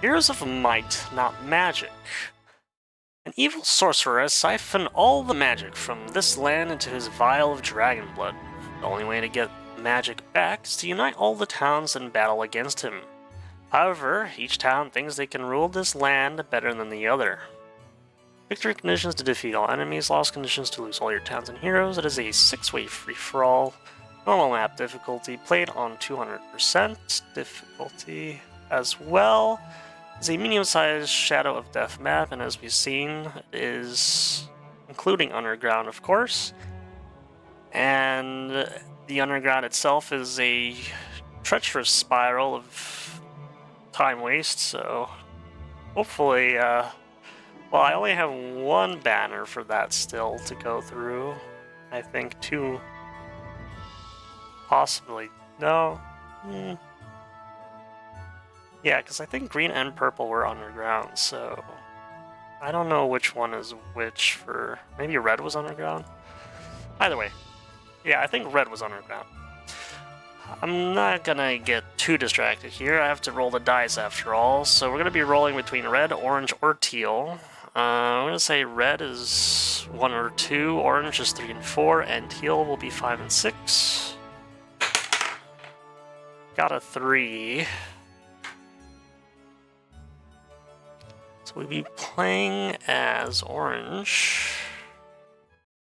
Heroes of might, not magic. An evil sorcerer has siphoned all the magic from this land into his vial of dragon blood. The only way to get magic back is to unite all the towns and battle against him. However, each town thinks they can rule this land better than the other. Victory conditions to defeat all enemies, loss conditions to lose all your towns and heroes. It is a 6-way free-for-all. Normal map difficulty, played on 200% difficulty as well. It's a medium-sized Shadow of Death map, and as we've seen, it is including underground, of course. And the underground itself is a treacherous spiral of time waste, so hopefully, well, I only have one banner for that still to go through. I think 2, possibly, no. Yeah, because I think green and purple were underground, so I don't know which one is which for... Maybe red was underground? Either way. Yeah, I think red was underground. I'm not gonna get too distracted here. I have to roll the dice after all, so we're gonna be rolling between red, orange, or teal. I'm gonna say red is 1 or 2, orange is 3 and 4, and teal will be 5 and 6. Got a 3. So we'll be playing as orange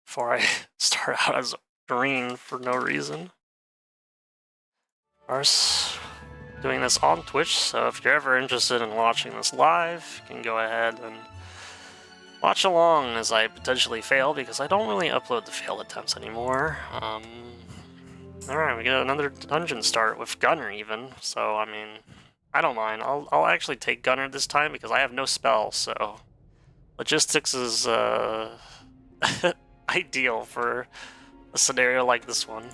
before I start out as green for no reason. Of course, doing this on Twitch, so if you're ever interested in watching this live, you can go ahead and watch along as I potentially fail, because I don't really upload the failed attempts anymore. Alright, we get another dungeon start with Gunner even, so I mean... I don't mind. I'll actually take Gunner this time because I have no spell, so logistics is ideal for a scenario like this one.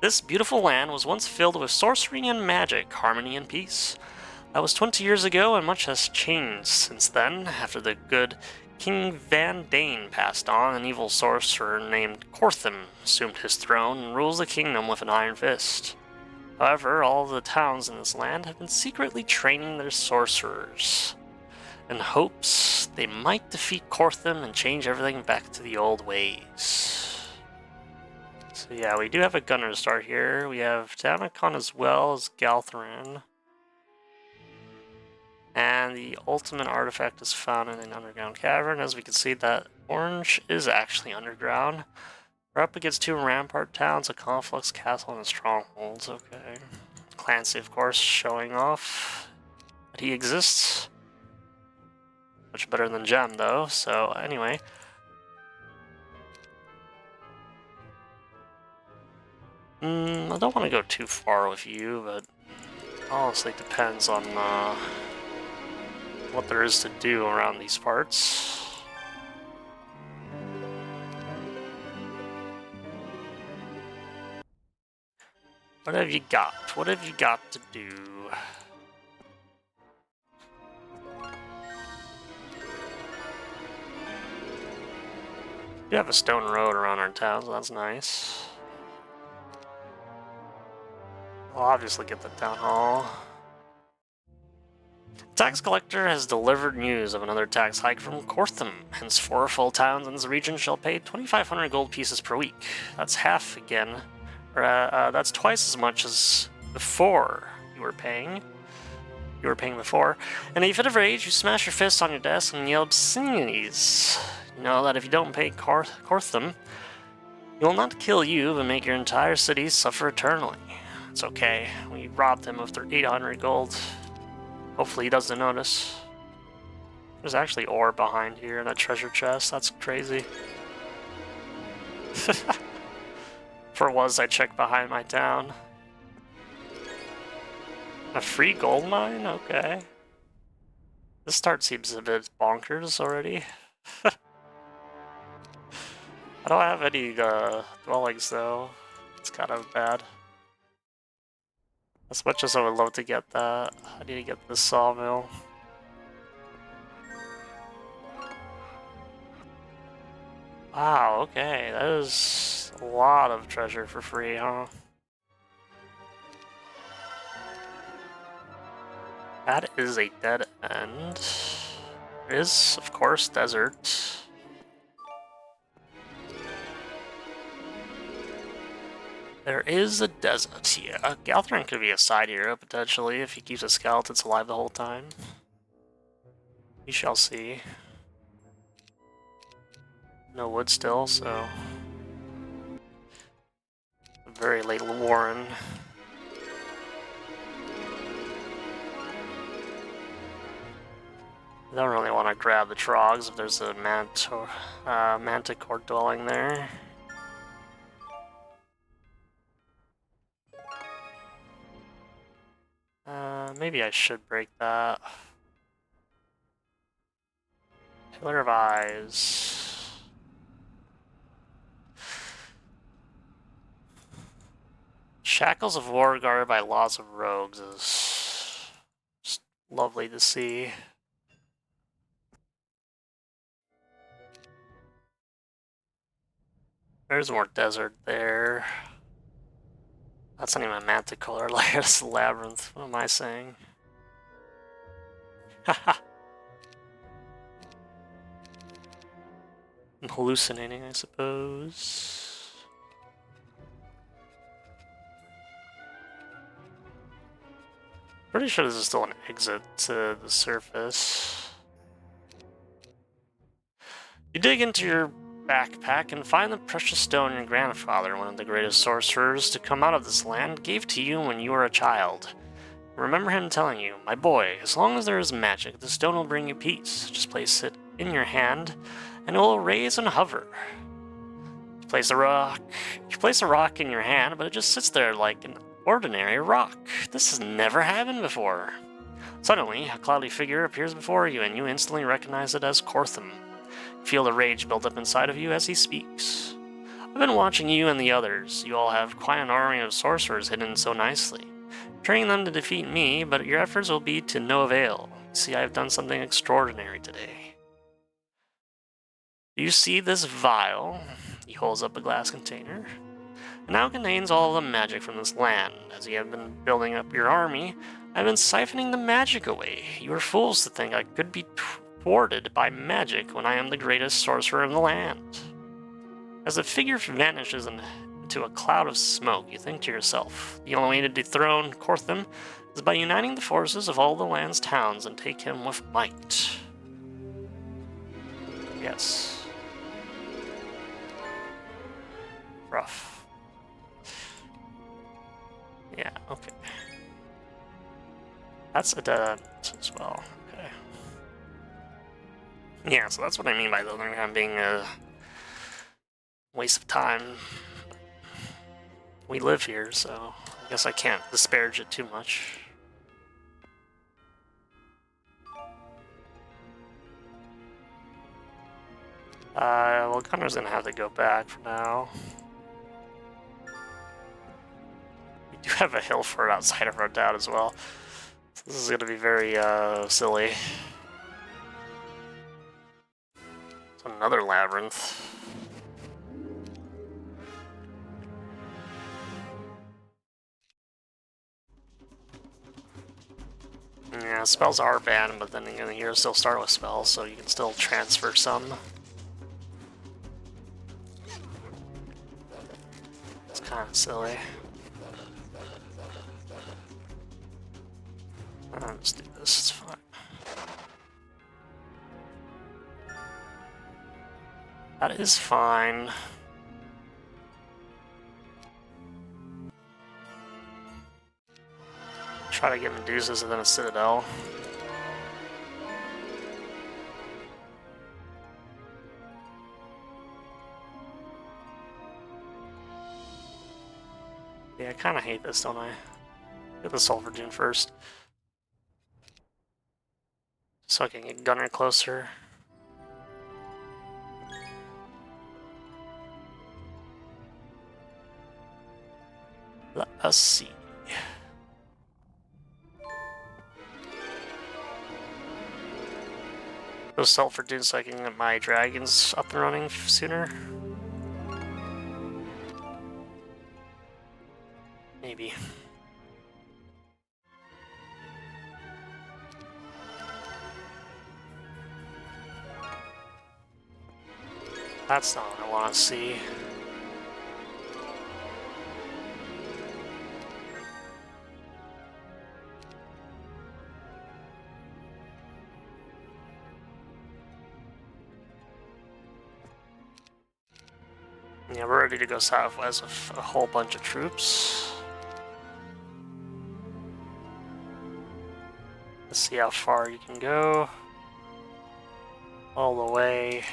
This beautiful land was once filled with sorcery and magic, harmony and peace. That was 20 years ago, and much has changed since then. After the good King Van Dane passed on, an evil sorcerer named Kortham assumed his throne and rules the kingdom with an iron fist. However, all the towns in this land have been secretly training their sorcerers in hopes they might defeat Kortham and change everything back to the old ways. So yeah, we do have a gunner to start here. We have Damacon as well as Galthran. And the ultimate artifact is found in an underground cavern. As we can see, that orange is actually underground. We're up against 2 rampart towns, a conflux castle, and a strongholds. Okay. Clancy, of course, showing off that he exists. Much better than Gem, though, so anyway. I don't want to go too far with you, but honestly depends on what there is to do around these parts. What have you got? What have you got to do? We have a stone road around our town, so that's nice. We'll obviously get the town hall. Tax collector has delivered news of another tax hike from Kortham. Henceforth, full towns in this region shall pay 2,500 gold pieces per week. That's half again. That's twice as much as before you were paying. Before. And if you fit of rage, you smash your fist on your desk and yell obscenities. You know that if you don't pay Kortham, he will not kill you, but make your entire city suffer eternally. It's okay. We robbed him of 800 gold. Hopefully he doesn't notice. There's actually ore behind here in that treasure chest. That's crazy. For once, I checked behind my town. A free gold mine? Okay. This start seems a bit bonkers already. I don't have any dwellings though. It's kind of bad. As much as I would love to get that, I need to get this sawmill. Wow, okay, that is a lot of treasure for free, huh? That is a dead end. There is, of course, desert. There is a desert, yeah. Galthrin could be a side hero, potentially, if he keeps his skeletons alive the whole time. We shall see. No wood still, so... very late Warren. I don't really want to grab the trogs if there's a manticore dwelling there. Maybe I should break that. Pillar of Eyes. Shackles of War guarded by laws of rogues is just lovely to see. There's more desert there. That's not even a manticore layer, that's a labyrinth. What am I saying? Haha. I'm hallucinating, I suppose. Pretty sure this is still an exit to the surface. You dig into your backpack and find the precious stone your grandfather, one of the greatest sorcerers to come out of this land, gave to you when you were a child. Remember him telling you, "My boy, as long as there is magic, the stone will bring you peace. Just place it in your hand, and it will raise and hover." You place a rock in your hand, but it just sits there like an ordinary rock. This has never happened before. Suddenly, a cloudy figure appears before you, and you instantly recognize it as Kortham. Feel the rage build up inside of you as he speaks. "I've been watching you and the others. You all have quite an army of sorcerers hidden so nicely. Training them to defeat me, but your efforts will be to no avail. See, I have done something extraordinary today. Do you see this vial?" He holds up a glass container. "It now contains all of the magic from this land. As you have been building up your army, I've been siphoning the magic away. You are fools to think I could be thwarted by magic when I am the greatest sorcerer in the land." As the figure vanishes into a cloud of smoke, you think to yourself, the only way to dethrone Kortham is by uniting the forces of all the land's towns and take him with might. Yes. Rough. Yeah, okay. That's a dead end as well. Okay. Yeah, so that's what I mean by the other hand being a waste of time. We live here, so I guess I can't disparage it too much. Well, Gunner's gonna have to go back for now. We do have a hill fort outside of our doubt as well. So this is gonna be very, silly. It's another labyrinth. Yeah, spells are banned, but then again, here still start with spells, so you can still transfer some. It's kind of silly. Let's do this, it's fine. That is fine. Try to get Medusas and then a Citadel. Yeah, I kind of hate this, don't I? Get the Sulfur Dune first. So I can get Gunner closer. Let us see. Go Sulfur Dune so I can get my dragons up and running sooner. Maybe. That's not what I want to see. Yeah, we're ready to go southwest with a whole bunch of troops. Let's see how far you can go. All the way.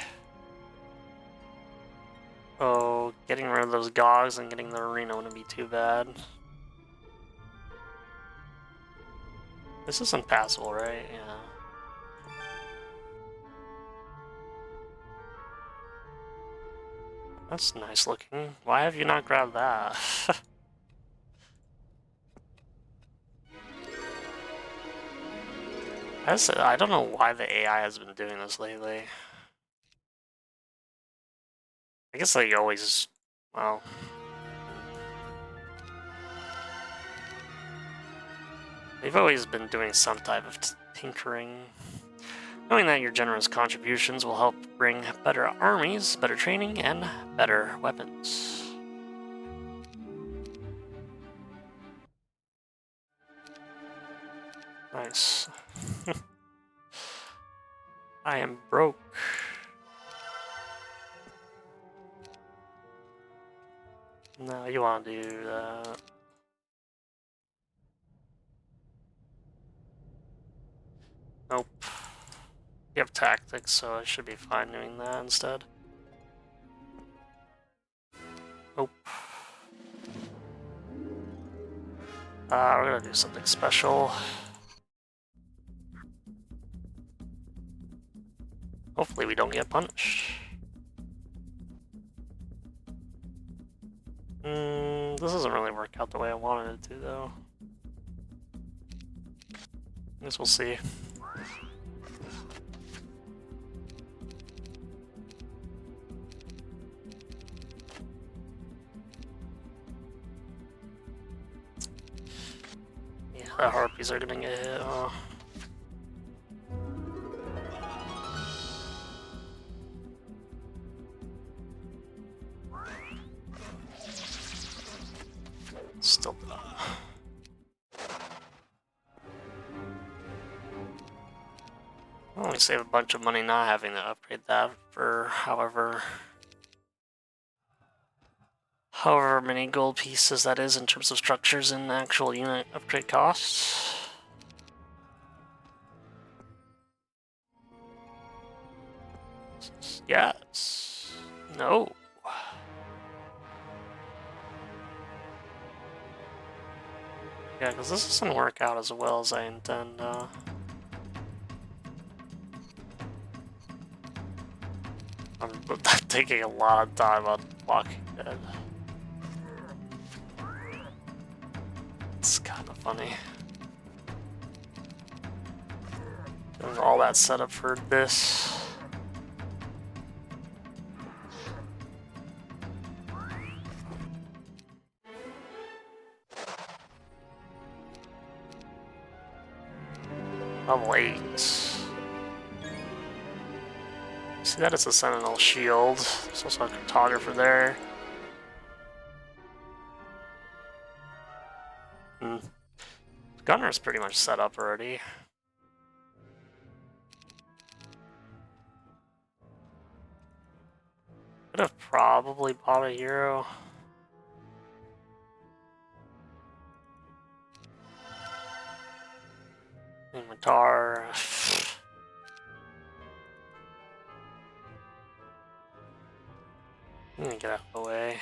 Oh, getting rid of those gogs and getting the arena wouldn't be too bad. This is impassable, right? Yeah. That's nice looking. Why have you not grabbed that? I don't know why the AI has been doing this lately. I guess they always, well... They've always been doing some type of tinkering. Knowing that your generous contributions will help bring better armies, better training, and better weapons. Nice. I am broke. No, you want to do that. Nope. You have tactics, so I should be fine doing that instead. Nope. We're gonna do something special. Hopefully we don't get punished. This doesn't really work out the way I wanted it to, though. I guess we'll see. Yeah, the harpies are gonna get hit, huh? Still not. Well, we save a bunch of money not having to upgrade that for however many gold pieces that is in terms of structures and actual unit upgrade costs. Yes. No. Yeah, because this doesn't work out as well as I intend. I'm taking a lot of time on Walking Dead. It's kind of funny. Doing all that setup for this. Level 8. See, that is a Sentinel shield. There's also a cartographer there. Gunner's pretty much set up already. Could have probably bought a hero. Inventar. Let me get out of the way.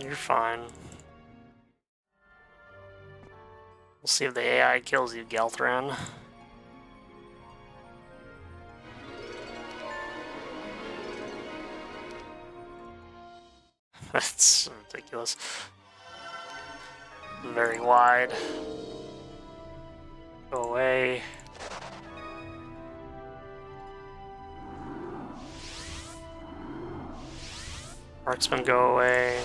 You're fine. We'll see if the AI kills you, Gelthran. That's ridiculous. Very wide. Go away. Marksman, go away.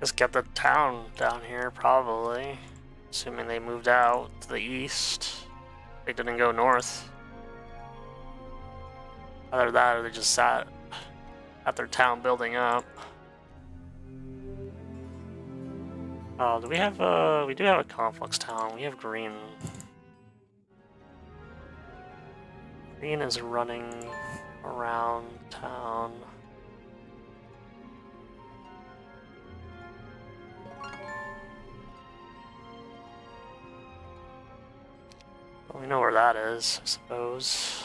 Just get the town down here, probably. Assuming they moved out to the east. They didn't go north. Either that or they just sat at their town building up. Oh, do we have a... We do have a complex town. We have green. Green is running around town. Well, we know where that is, I suppose.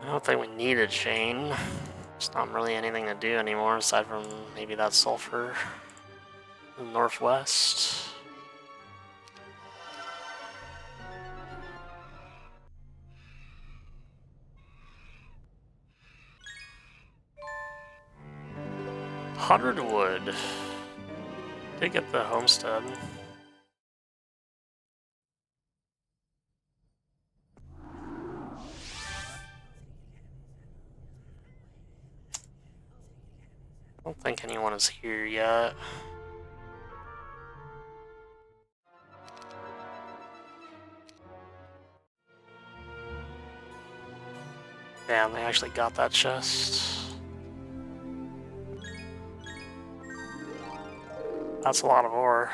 I don't think we need a chain. There's not really anything to do anymore aside from maybe that sulfur in the northwest. Hundred wood. Did get the homestead. I don't think anyone is here yet. Damn, they actually got that chest. That's a lot of ore.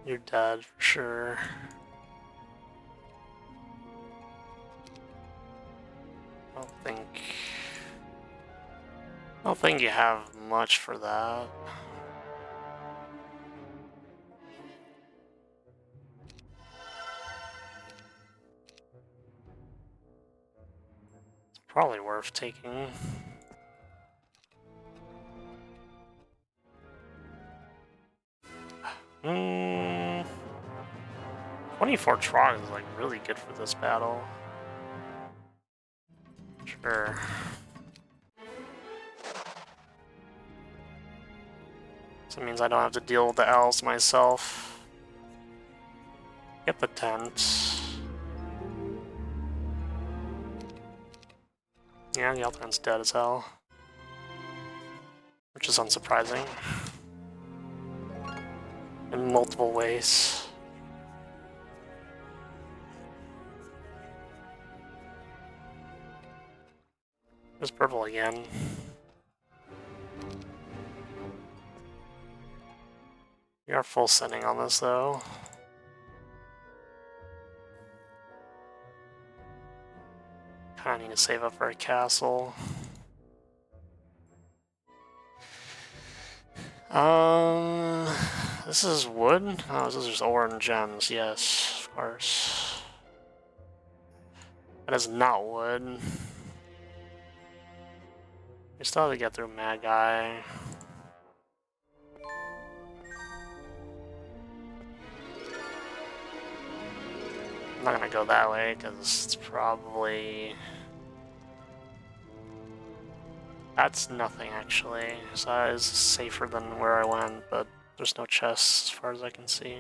You're dead for sure. I don't think you have much for that. It's probably worth taking. Hmm. 24 trog is like really good for this battle. Sure. So it means I don't have to deal with the elves myself. Get the tent. Yeah, the Elfman's dead as hell. Which is unsurprising. In multiple ways. There's purple again. We are full sending on this though. Kinda need to save up for a castle. This is wood? Oh, this is just ore and gems, yes, of course. That is not wood. We still have to get through Mad Guy. I'm not gonna go that way, because it's probably... That's nothing, actually. So that is safer than where I went, but there's no chests as far as I can see.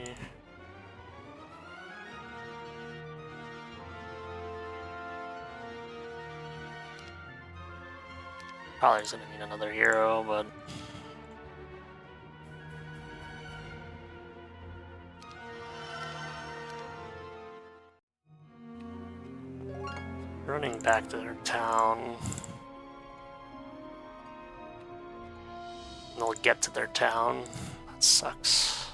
Probably just gonna need another hero, but... Running back to their town. And they'll get to their town. That sucks.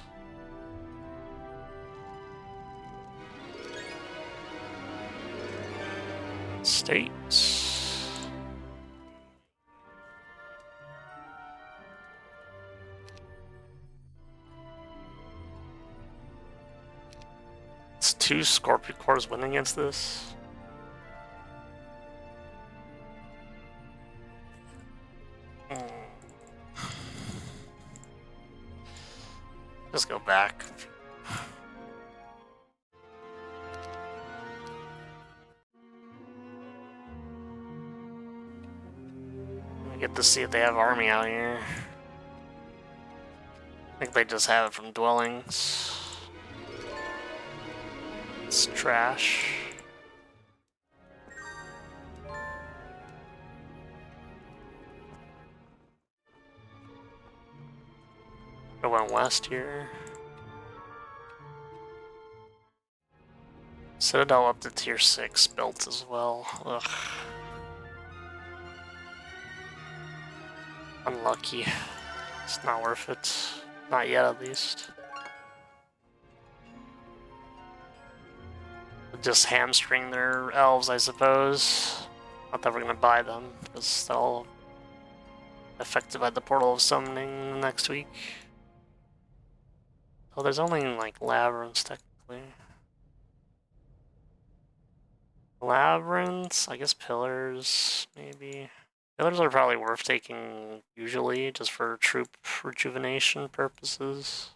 States. It's 2 Scorpion Cores winning against this. Just go back. to see if they have army out here. I think they just have it from dwellings. It's trash. I went west here. Citadel up to tier 6 built as well. Ugh. Unlucky. It's not worth it. Not yet, at least. Just hamstring their elves, I suppose. Not that we're gonna buy them, because they'll affected by the Portal of Summoning next week. Oh, there's only like labyrinths technically. Labyrinths, I guess pillars, maybe. Pillars are probably worth taking usually, just for troop rejuvenation purposes.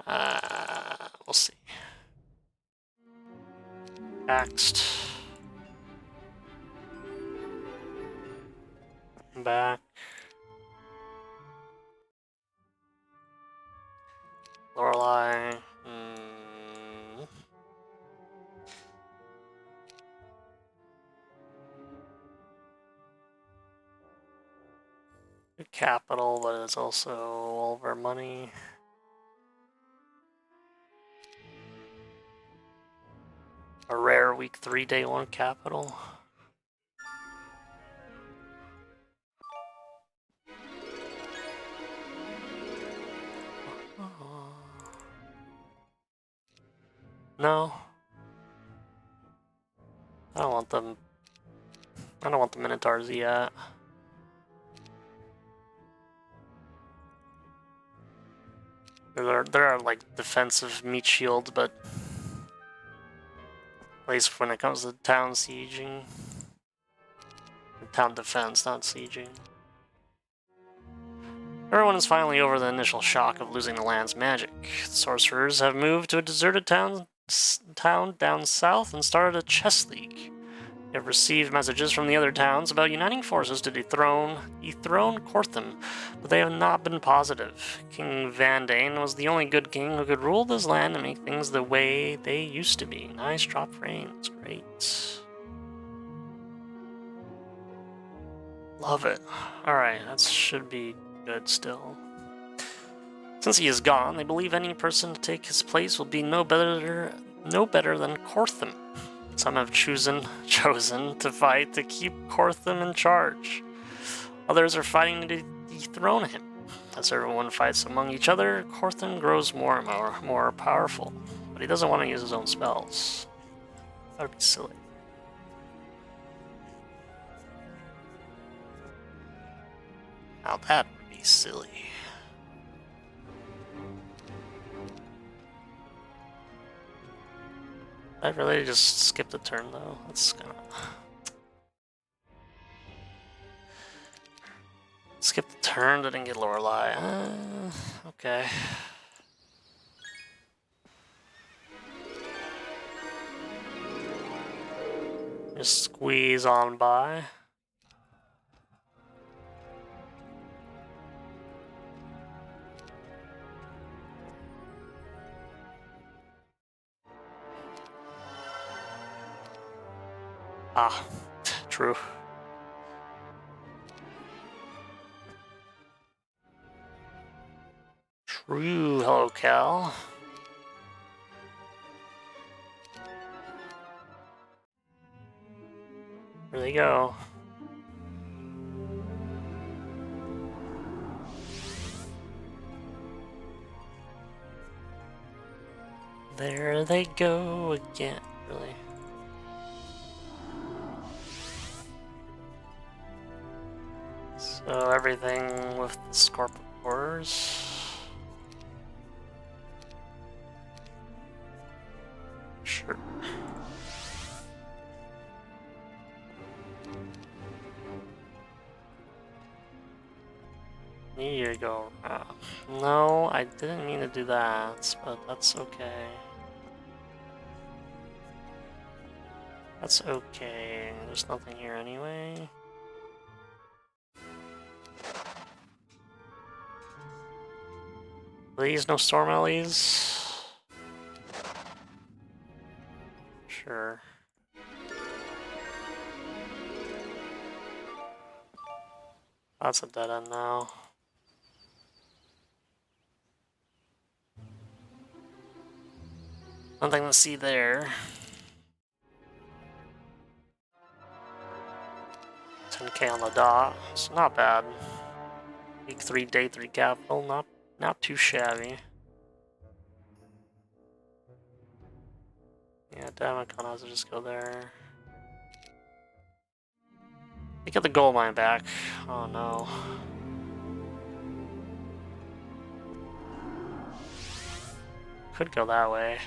We'll see. Next. Back. Lorelei. Good capital, but it's also all of our money. A rare week 3 day 1 capital. No. I don't want them. I don't want the Minotaurs yet. There are like defensive meat shields, but at least when it comes to town sieging. Town defense, not sieging. Everyone is finally over the initial shock of losing the land's magic. The sorcerers have moved to a deserted town down south and started a chess league. They have received messages from the other towns about uniting forces to dethrone Kortham, but they have not been positive. King Vandane was the only good king who could rule this land and make things the way they used to be. Nice drop frames, great. Love it. Alright, that should be good still. Since he is gone, they believe any person to take his place will be no better than Kortham. Some have chosen to fight to keep Kortham in charge. Others are fighting to dethrone him. As everyone fights among each other, Kortham grows more and more powerful. But he doesn't want to use his own spells. That would be silly. Now that would be silly. I really just skipped a turn though. That's gonna skip the turn. Didn't get Lorelei. Okay. Just squeeze on by. Ah, true. True, hello Cal. There they go. There they go again, really. So everything with the Scorpors. Sure. Need to go. No, I didn't mean to do that, but that's okay. That's okay. There's nothing here anyway. Please, no storm alleys. Sure. That's a dead end now. Nothing to see there. 10k on the dot. It's not bad. Week 3, day 3 capital. Not too shabby. Yeah, damn it, gonna have to just go there. They get the gold mine back. Oh no. Could go that way.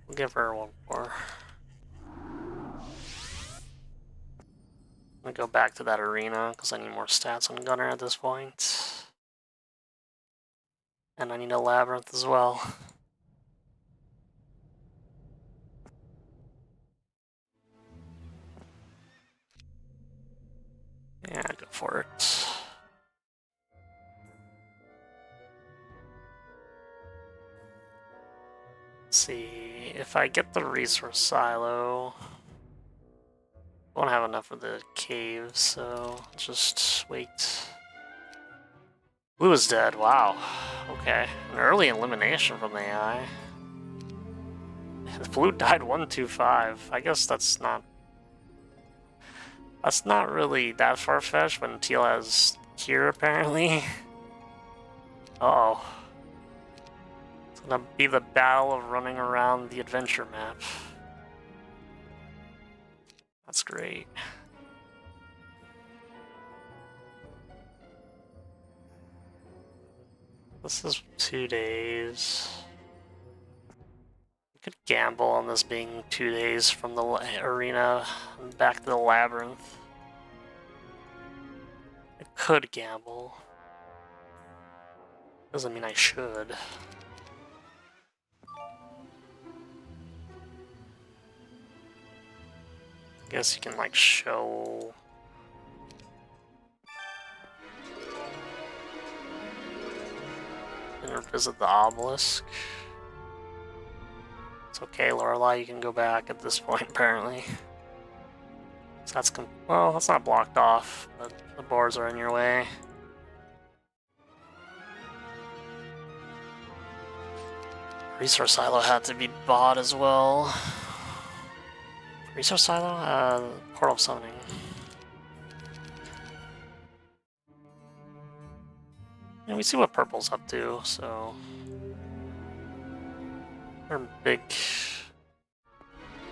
We'll give her one more. I'm gonna go back to that arena because I need more stats on Gunner at this point. And I need a labyrinth as well. Yeah, go for it. Let's see, if I get the resource silo, I won't have enough of the cave, so just wait. Blue is dead, wow. Okay, an early elimination from the AI. Blue died 125. I guess that's not really that far-fetched when Teal has here, apparently. Uh-oh. It's gonna be the battle of running around the adventure map. That's great. This is 2 days. You could gamble on this being 2 days from the arena back to the labyrinth. I could gamble. Doesn't mean I should. I guess you can, like, show... and visit the obelisk. It's okay, Lorelei, you can go back at this point, apparently. So that's well, that's not blocked off, but the boars are in your way. Resource silo had to be bought as well. Resource silo? Portal summoning. And we see what purple's up to, so... They're big...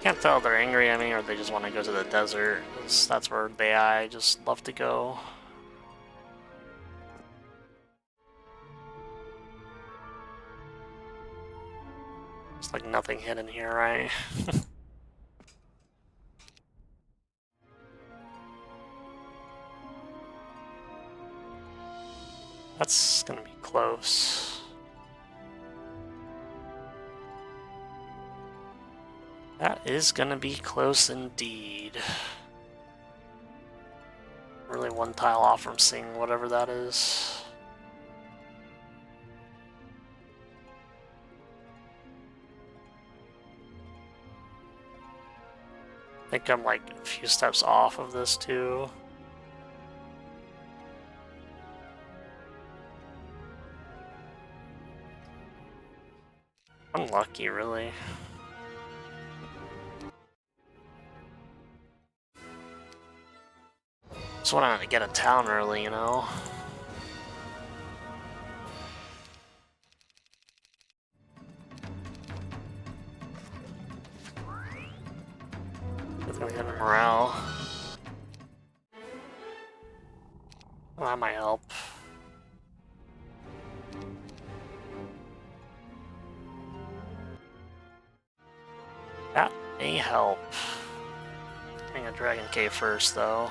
Can't tell if they're angry at me or they just want to go to the desert, because that's where the AI just love to go. There's like nothing hidden here, right? That's gonna be close. That is gonna be close indeed. Really one tile off from seeing whatever that is. I think I'm like a few steps off of this too. Unlucky, really. Just wanted to get a town early, you know? It's gonna get morale. Well, that might help. That may help. Getting a Dragon Cave first, though.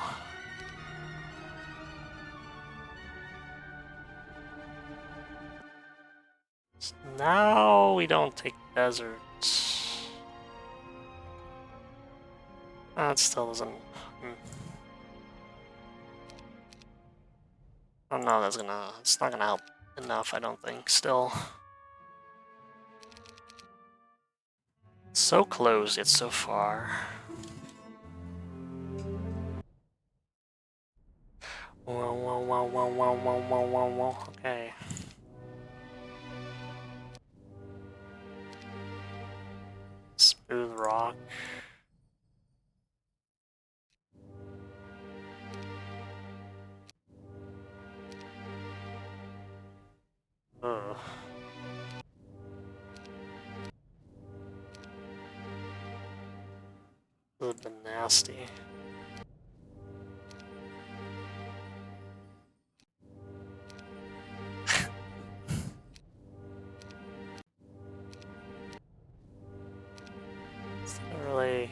So now we don't take desert. That still doesn't... Oh no, that's gonna... It's not gonna help enough, I don't think, still. So close, yet so far. Whoa, whoa, whoa, whoa, whoa, whoa, whoa, whoa, whoa. Okay. Smooth rock. Ugh. This has been nasty. It's not really...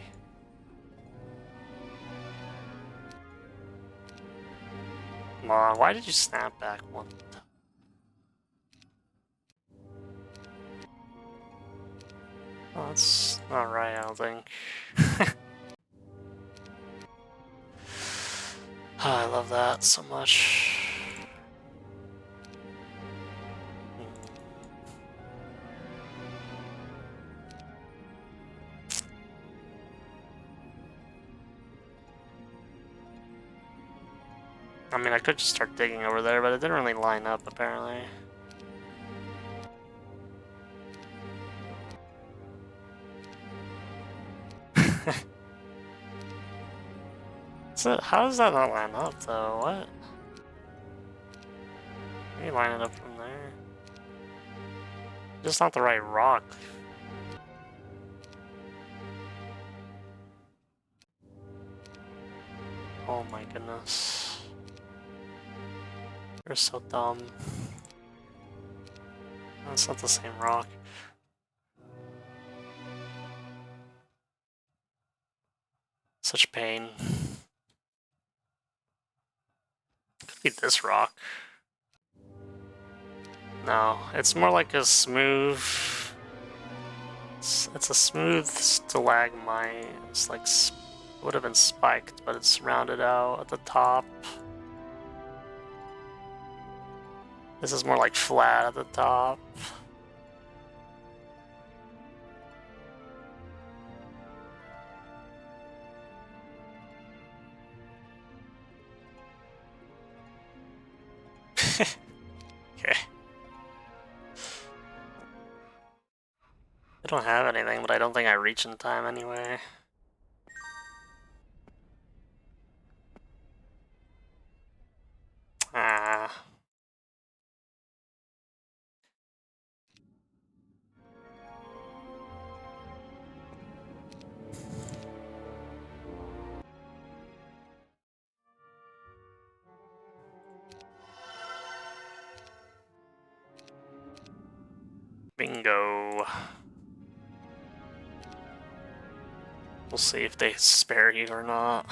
Come on, why did you snap back one time? Oh, that's not right, I don't think. Oh, I love that so much. I mean, I could just start digging over there, but it didn't really line up, apparently. So, how does that not line up, though? What? Maybe line it up from there. Just not the right rock. Oh my goodness. You're so dumb. That's not the same rock. Such pain. Could be this rock. No, it's more like a smooth... It's a smooth stalagmite. It's like... It would have been spiked, but it's rounded out at the top. This is more like flat at the top. Okay. I don't have anything, but I don't think I reach in time anyway. Ah. Bingo. We'll see if they spare you or not.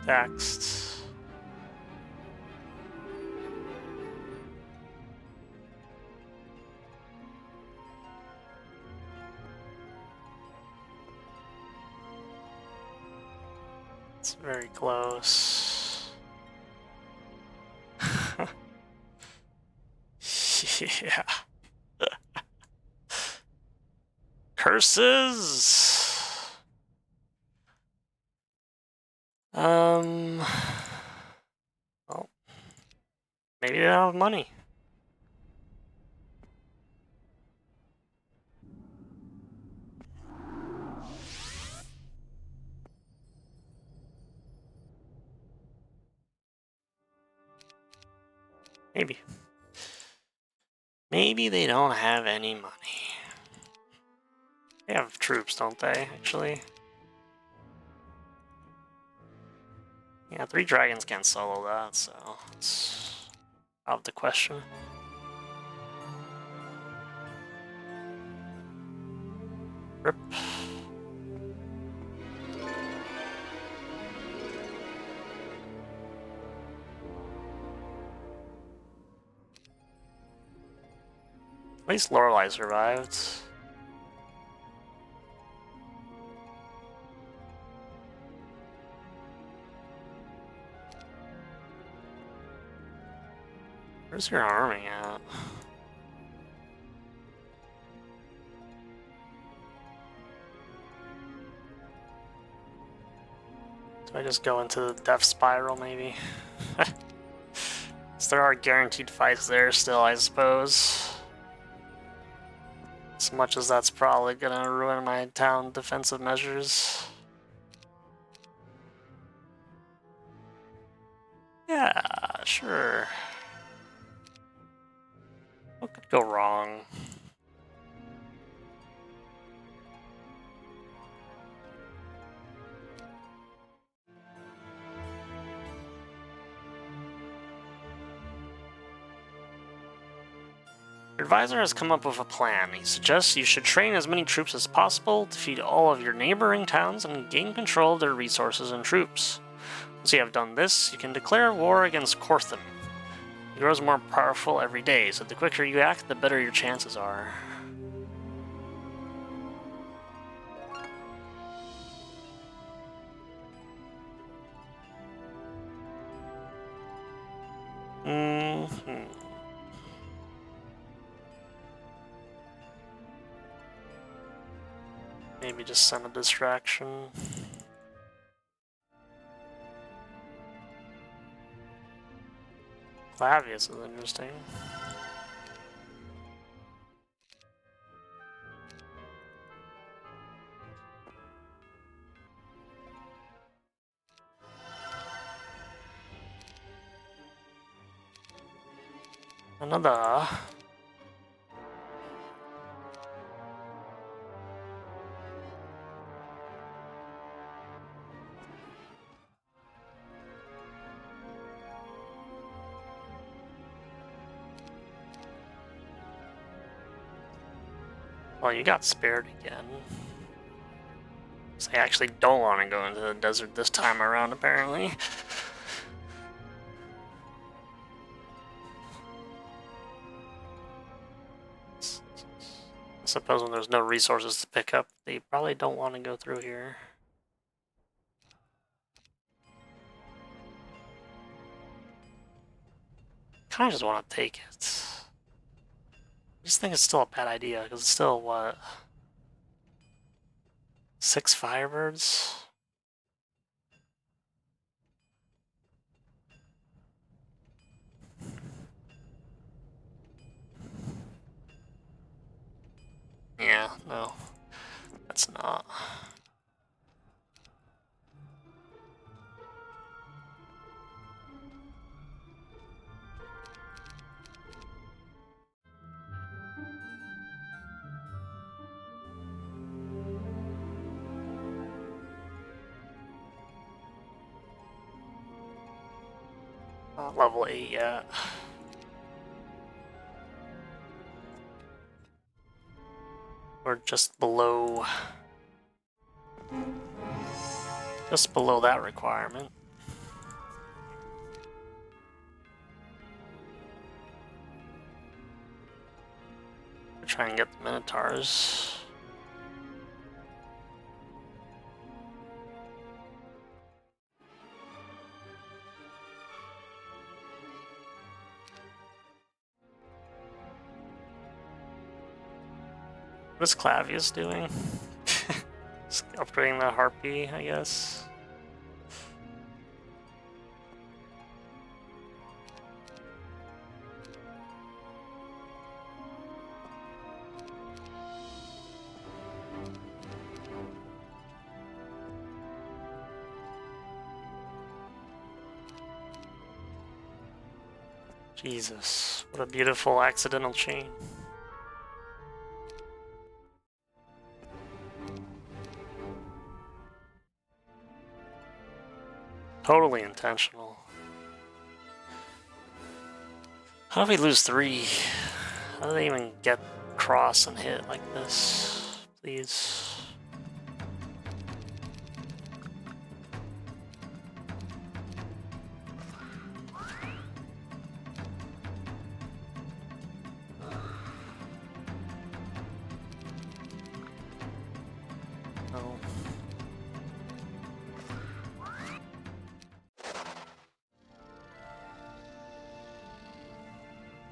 Text. It's very close. Yeah. Curses! Well, maybe they don't have money. Maybe. Maybe they don't have any money. They have troops, don't they, actually? Yeah, 3 dragons can't solo that, so it's out of the question. Rip. At least Lorelei survived. Where's your army at? Do I just go into the death spiral, maybe? So there are guaranteed fights there still, I suppose. As much as that's probably gonna ruin my town defensive measures. Yeah, sure. What could go wrong? Your advisor has come up with a plan. He suggests you should train as many troops as possible, defeat all of your neighboring towns, and gain control of their resources and troops. Once you have done this, you can declare war against Corthon. He grows more powerful every day, so the quicker you act, the better your chances are. Maybe just send a distraction. Clavius is interesting. Another. Well, you got spared again. So I actually don't want to go into the desert this time around, apparently. I suppose when there's no resources to pick up, they probably don't want to go through here. Kind of just want to take it. I just think it's still a bad idea, because it's still, what? 6 Firebirds? Yeah, no. That's not. Not level 8 yet. We're just below that requirement. We're trying to get the Minotaurs. What is Clavius doing? Just upgrading the Harpy, I guess. Jesus, what a beautiful accidental chain. Totally intentional. How do we lose 3? How do they even get cross and hit like this? Please.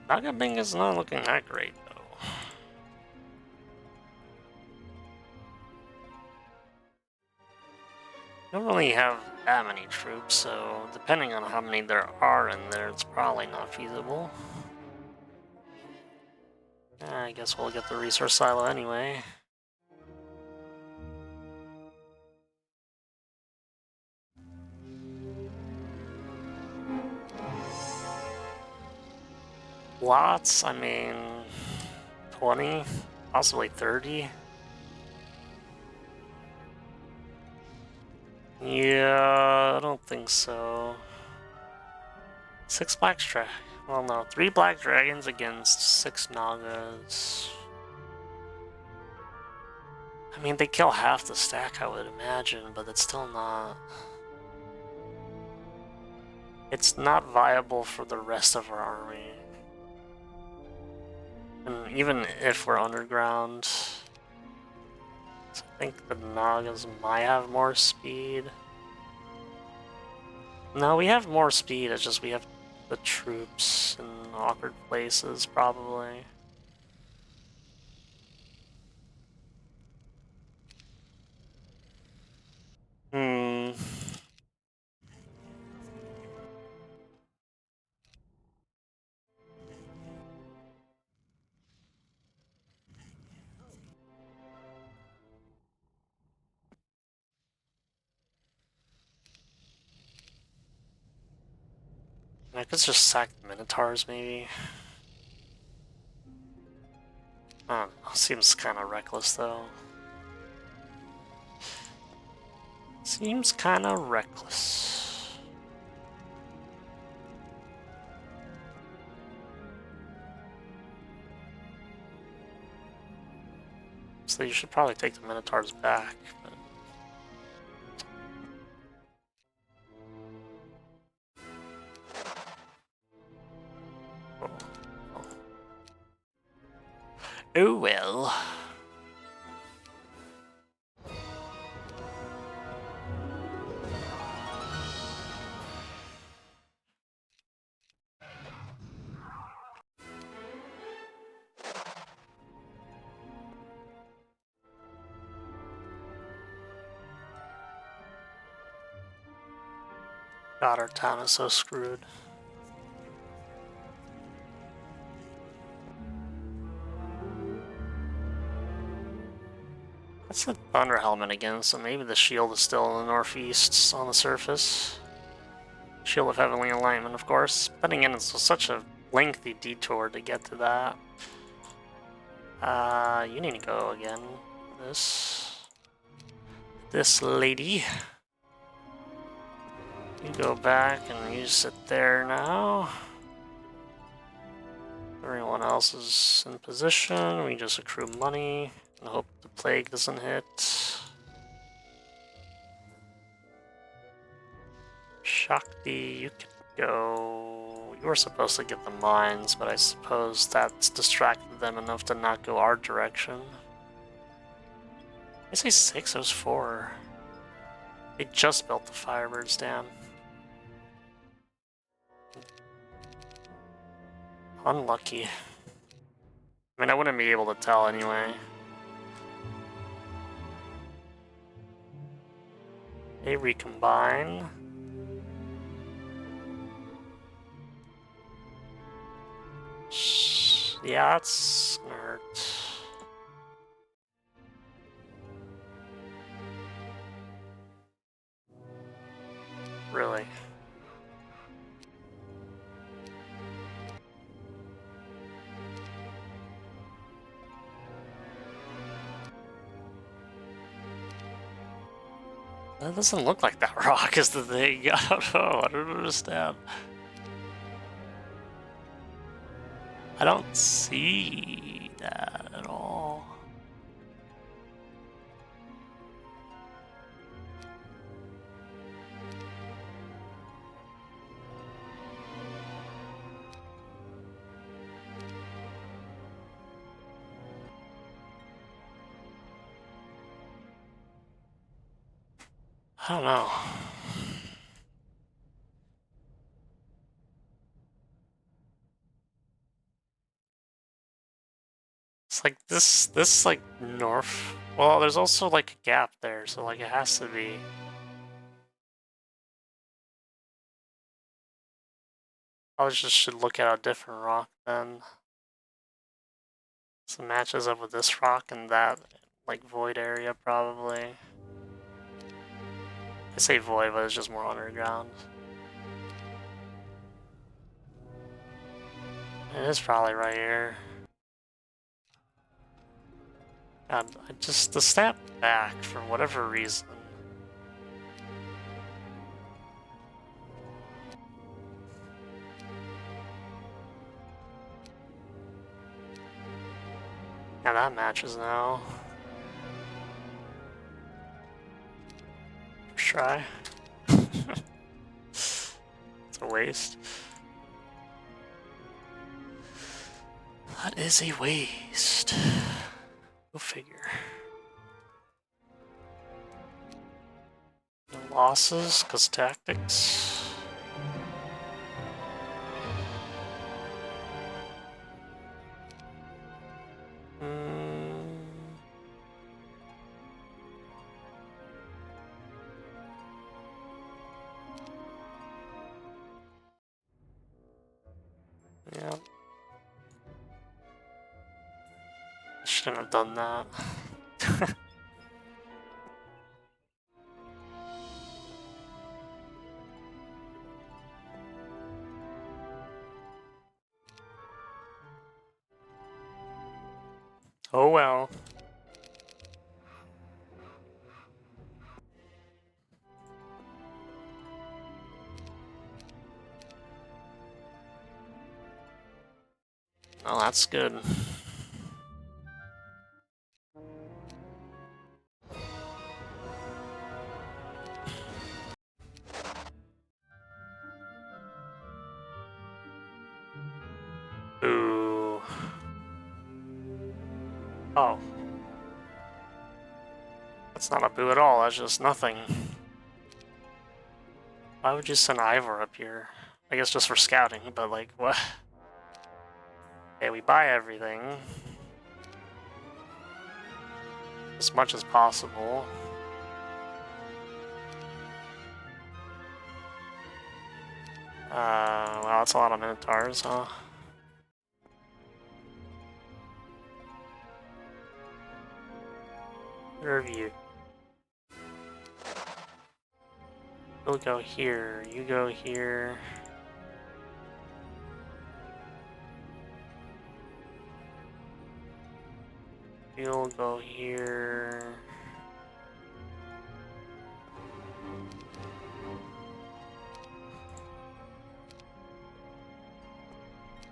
Nagabing is not looking that great, though. Don't really have that many troops, so depending on how many there are in there, it's probably not feasible. I guess we'll get the resource silo anyway. Lots, I mean, 20, possibly 30. Yeah, I don't think so. 6 black dragons. Well, no, 3 black dragons against 6 nagas. I mean, they kill half the stack, I would imagine, but it's still not... It's not viable for the rest of our army. And even if we're underground... I think the nagas might have more speed. No, we have more speed, it's just we have the troops in awkward places, probably. I could just sack the Minotaurs, maybe. I don't know, seems kind of reckless, though. Seems kind of reckless. So you should probably take the Minotaurs back, but... Oh well. God, our town is so screwed. That's the Thunder Helmet again, so maybe the shield is still in the northeast on the surface. Shield of Heavenly Alignment, of course. But again, it's such a lengthy detour to get to that. You need to go again. This lady. You go back and you sit there now. Everyone else is in position. We just accrue money and hope the plague doesn't hit. Shakti, you can go. You were supposed to get the mines, but I suppose that's distracted them enough to not go our direction. I say 6, it was 4. They just built the Firebirds Dam. Unlucky. I mean, I wouldn't be able to tell anyway. They recombine. Yeah, that's gonna hurt. Really. That doesn't look like that rock is the thing. I don't know. I don't understand. I don't see that at all. I don't know. It's like this like north. Well, there's also like a gap there, so like it has to be. I just should look at a different rock then. So it matches up with this rock and that like void area probably. I say void, but it's just more underground. It is probably right here. God, I just the snap back for whatever reason. Yeah, that matches now. First try. It's a waste. That is a waste. Go figure. No losses, cause tactics. Yeah. Shouldn't have done that. Oh well. Oh, that's good. Ooh. Oh. That's not a boo at all, that's just nothing. Why would you send Ivor up here? I guess just for scouting, but like, what? Okay, we buy everything. As much as possible. Well, that's a lot of Minotaurs, huh? Review. You'll go here, you go here. You'll go here.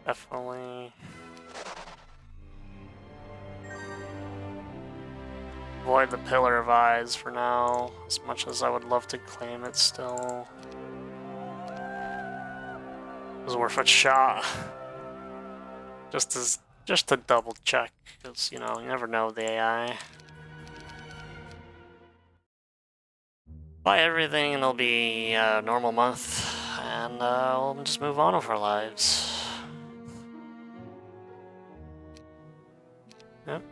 Definitely. Avoid the Pillar of Eyes for now, as much as I would love to claim it still. It was worth a shot. Just to double check, because, you know, you never know with the AI. Buy everything and it'll be a normal month, and we'll just move on with our lives. Yep.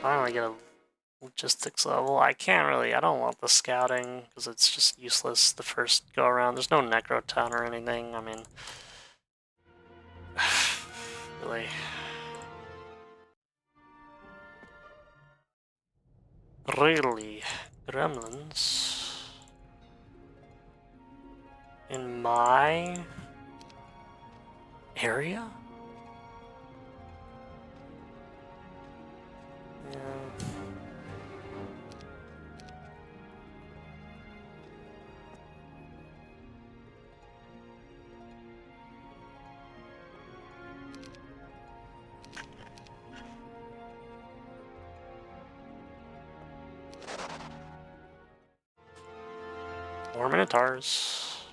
Finally get a logistics level. I don't want the scouting, because it's just useless the first go around. There's no Necro Town or anything, I mean... really... Really? Gremlins? In my... area? Yeah. More Minotaurs.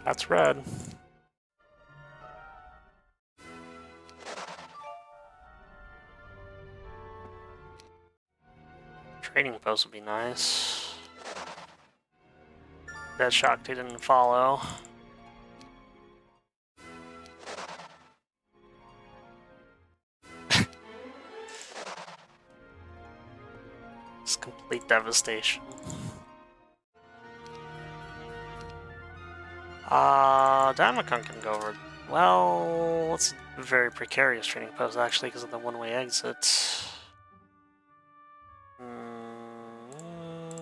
That's red. Trading post would be nice. Dead Shock didn't follow. complete devastation. Damacon can go over. Well, it's a very precarious trading post actually because of the one-way exit.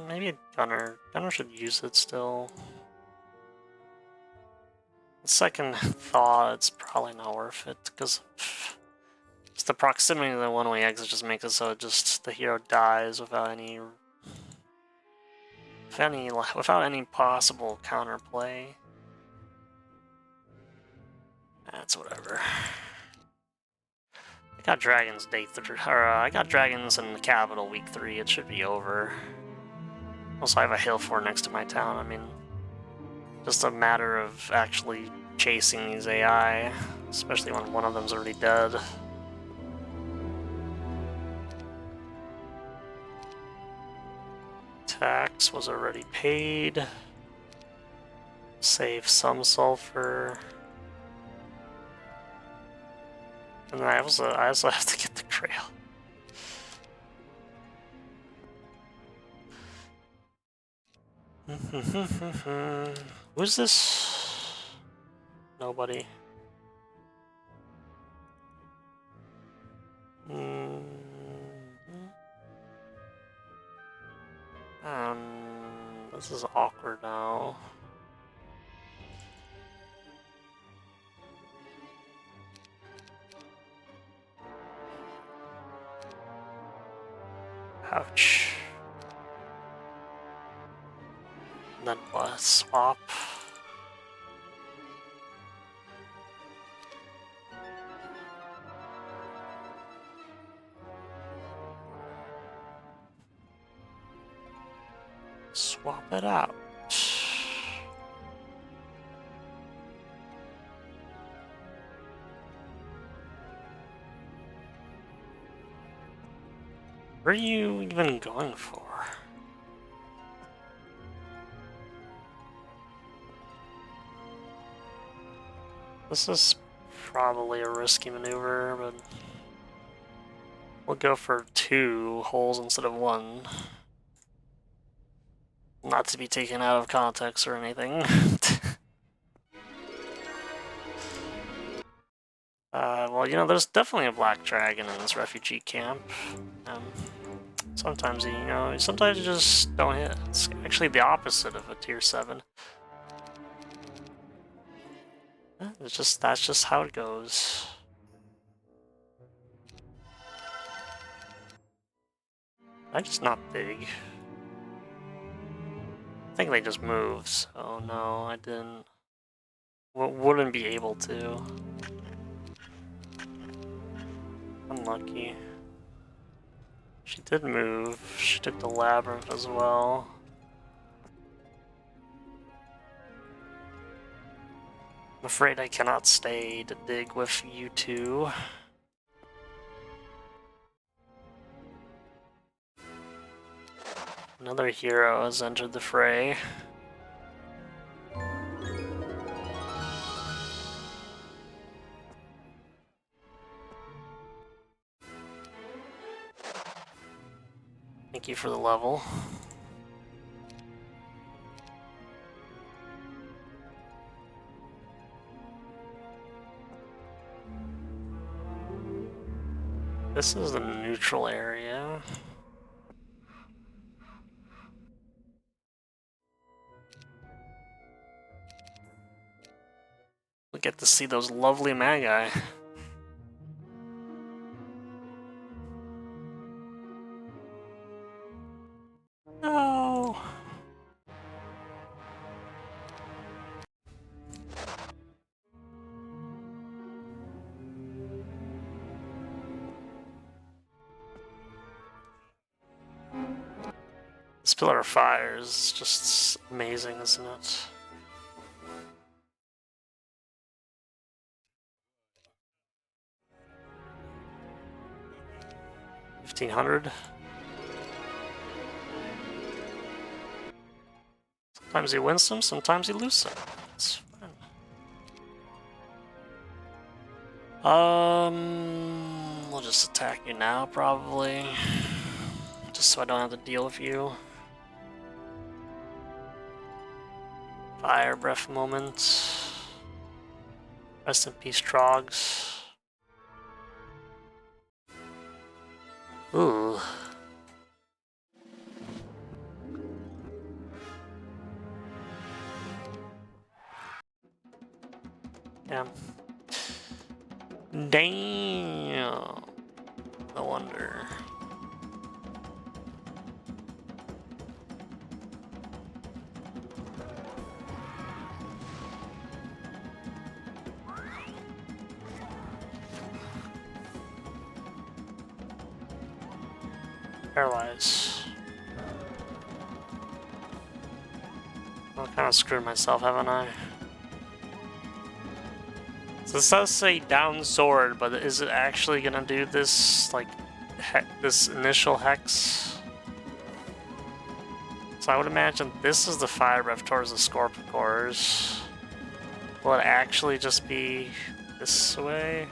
Maybe a gunner. Gunner should use it still. Second thought, it's probably not worth it because just the proximity of the one-way exit just makes it so the hero dies without any possible counterplay. That's whatever. I got dragons I got dragons in the capital week 3. It should be over. Also, I have a hill fort next to my town. I mean, just a matter of actually chasing these AI, especially when one of them's already dead. Tax was already paid. Save some sulfur. And then I also have to get the Grail. Who's this? Nobody. This is awkward now. Ouch. And then what? Swap. Swap it out. What are you even going for? This is probably a risky maneuver, but we'll go for 2 holes instead of 1. Not to be taken out of context or anything. Well, you know, there's definitely a black dragon in this refugee camp. Sometimes, sometimes you just don't hit. It's actually the opposite of a tier 7. That's just how it goes. I'm just not big. I think they just moved, so no, I didn't. Wouldn't be able to. Unlucky. She did move. She took the labyrinth as well. I'm afraid I cannot stay to dig with you two. Another hero has entered the fray. Thank you for the level. This is the neutral area. We get to see those lovely magi. No. This Pillar of Fire is just amazing, isn't it? $1,500. Sometimes he wins some, sometimes he loses some. It's fine. We'll just attack you now, probably. just so I don't have to deal with you. Fire breath moment. Rest in peace, Trogs. Ooh. Damn. Damn. No wonder. Paralyze. I kind of screwed myself, haven't I? So this does say down sword, but is it actually gonna do this, like, this initial hex? So I would imagine this is the fire breath towards the Scorpicors. Will it actually just be this way?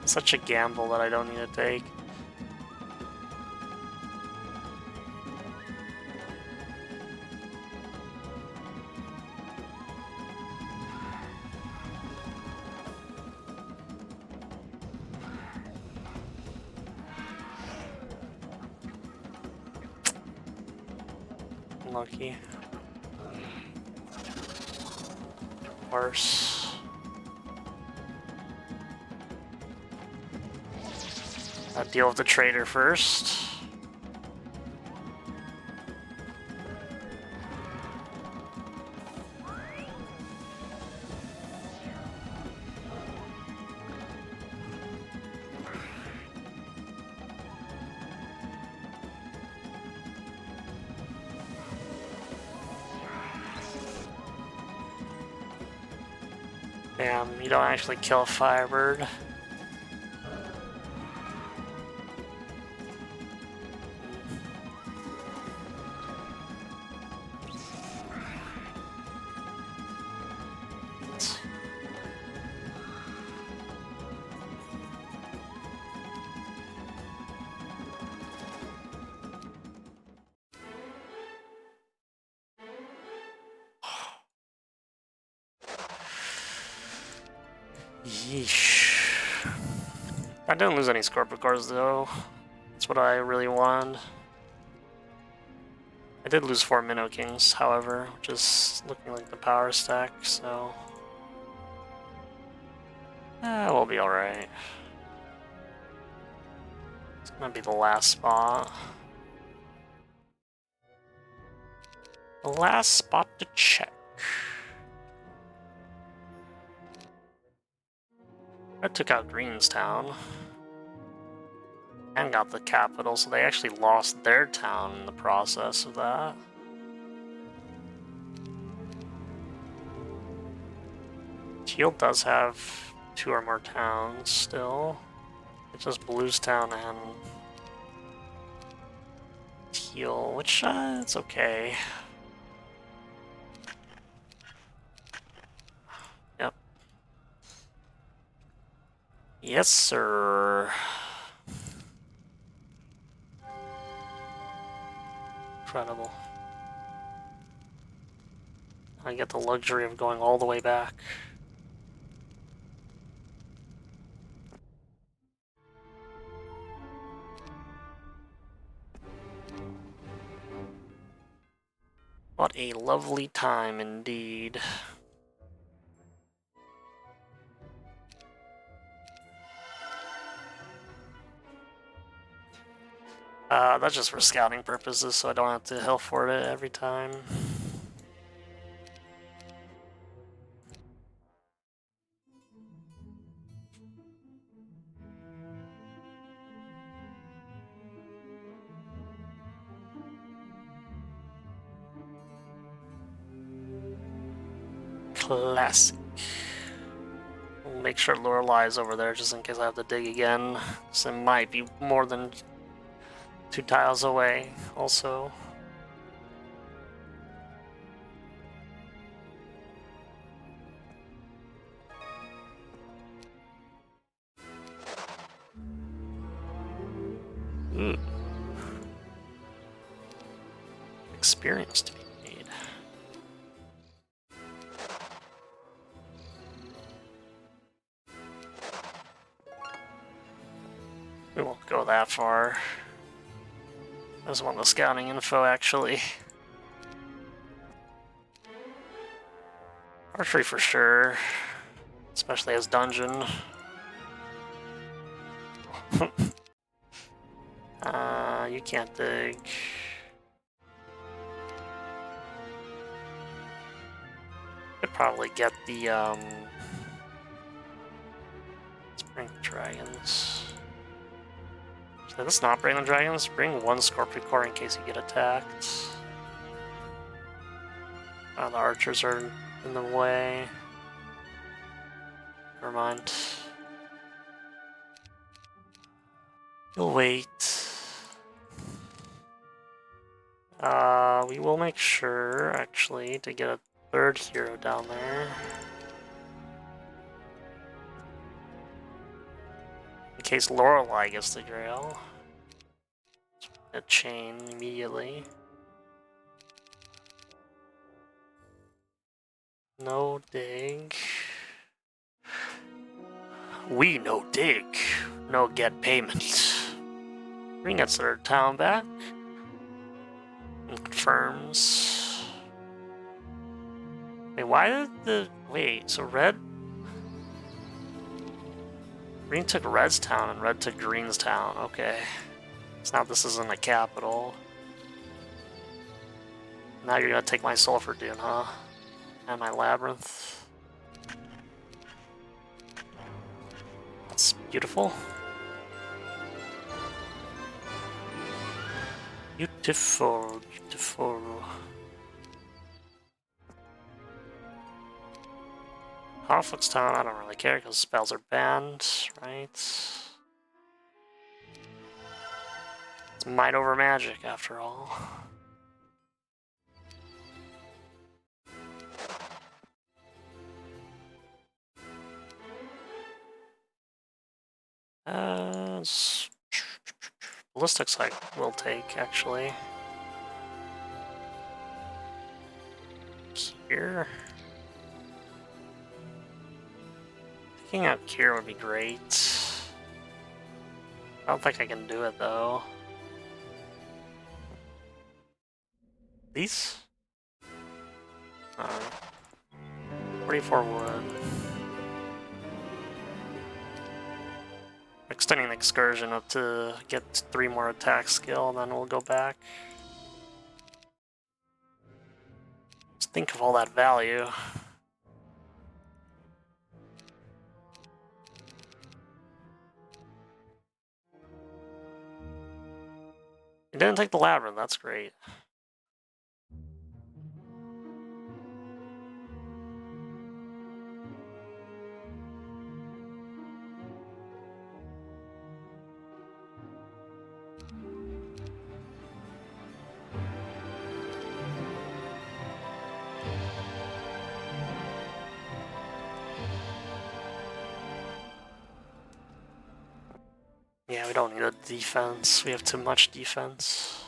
Such a gamble that I don't need to take. Lucky. Worse. I'll deal with the traitor first. Damn, you don't actually kill a Firebird. Yeesh. I didn't lose any Scorpicors though. That's what I really wanted. I did lose 4 Minnow Kings, however, which is looking like the power stack, so... we'll be alright. It's gonna be the last spot. The last spot to check. I took out Greenstown. And got the capital, so they actually lost their town in the process of that. Teal does have 2 or more towns still. It's just Bluestown and Teal, which, it's okay. Yep. Yes, sir. Incredible. I get the luxury of going all the way back. What a lovely time indeed. That's just for scouting purposes, so I don't have to health for it every time. Classic. We'll make sure Lorelei is over there just in case I have to dig again. So it might be more than 2 tiles away, also. Ooh. Experience to be made. We won't go that far. I just want the scouting info, actually. Archery for sure. Especially as dungeon. You can't dig. Could probably get the, let's bring the dragons. Should this not bring the dragons? Bring one Scorpicore in case you get attacked. The archers are in the way. Never mind. You'll wait. We will make sure, actually, to get a third hero down there. In case Lorelei gets the Grail. A chain immediately. No dig. We no dig. No get payment. Ring gets their town back. And confirms. Wait, why did the... Wait, so red... Green took Red's town and Red took Green's town. Okay. So now this isn't a capital. Now you're gonna take my Sulfur Dune, huh? And my Labyrinth. That's beautiful. Beautiful, beautiful. Conflicts Town, I don't really care because spells are banned, right? It's might over magic after all. Ballistics I will take, actually. Here. Taking out Kier would be great. I don't think I can do it, though. These? 44 wood. Extending the excursion up to get 3 more attack skill, and then we'll go back. Just think of all that value. You didn't take the Labyrinth, that's great. Yeah, we don't need a defense. We have too much defense.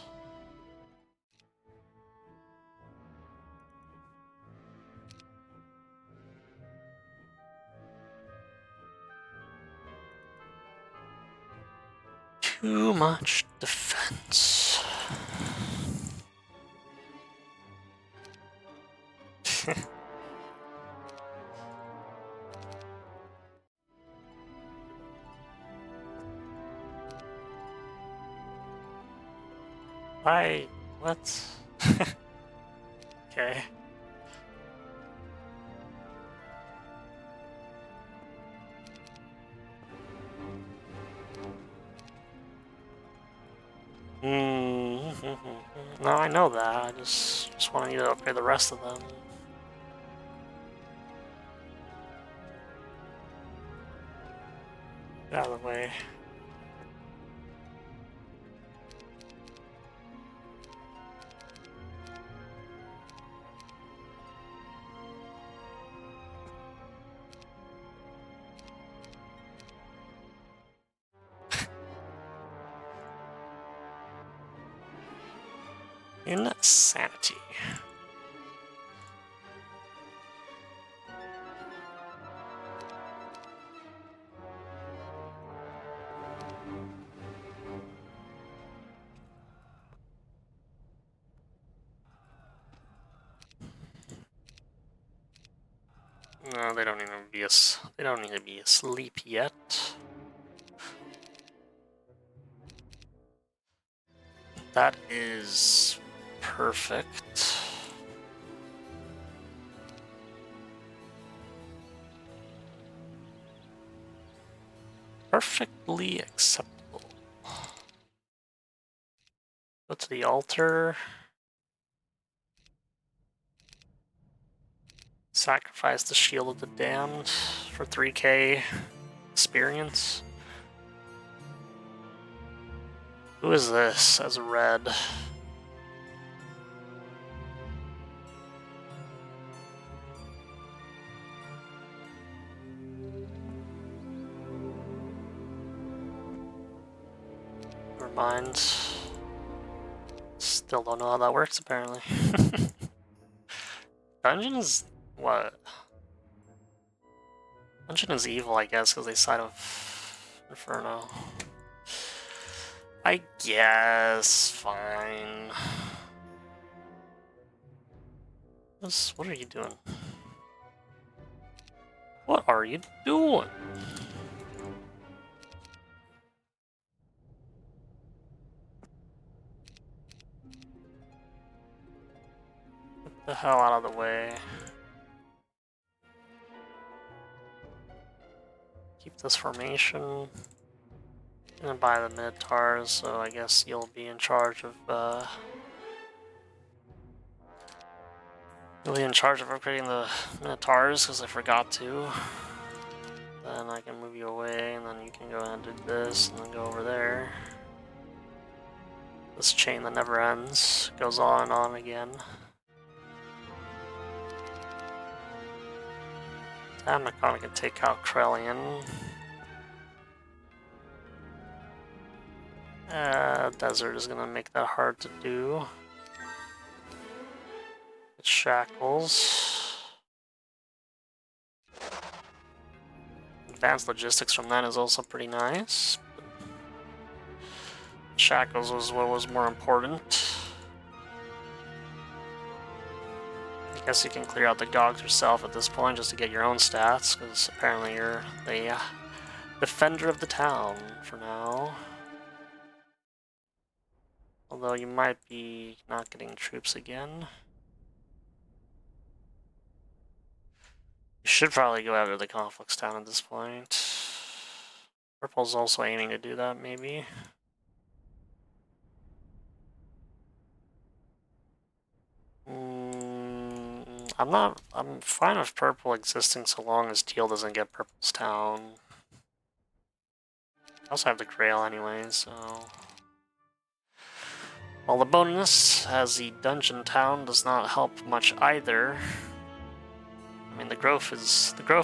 Too much defense. Why? What? Okay. No, I know that. I just want to need to upgrade the rest of them. Get out of the way. Insanity. No, they don't need to be they don't need to be asleep yet. That is perfect. Perfectly acceptable. Go to the altar. Sacrifice the Shield of the Damned for 3k experience. Who is this as red? Never mind. Still don't know how that works, apparently. Dungeon is... what? Dungeon is evil, I guess, because they side of Inferno. I guess... fine. What are you doing? What are you doing? Get the hell out of the way. Keep this formation. I'm gonna buy the Minotaurs, so I guess you'll be in charge of, you'll be in charge of upgrading the Minotaurs, because I forgot to. Then I can move you away, and then you can go ahead and do this, and then go over there. This chain that never ends goes on and on again. I'm not gonna take out Krellian. Desert is gonna make that hard to do. It's shackles. Advanced logistics from that is also pretty nice. Shackles was what was more important. I guess you can clear out the Gogs yourself at this point just to get your own stats, because apparently you're the defender of the town for now. Although you might be not getting troops again. You should probably go after the Conflicts town at this point. Purple's also aiming to do that, maybe. I'm fine with purple existing so long as teal doesn't get purple's town. I also have the Grail anyway, so... Well, the bonus, as the dungeon town, does not help much either. I mean, the growth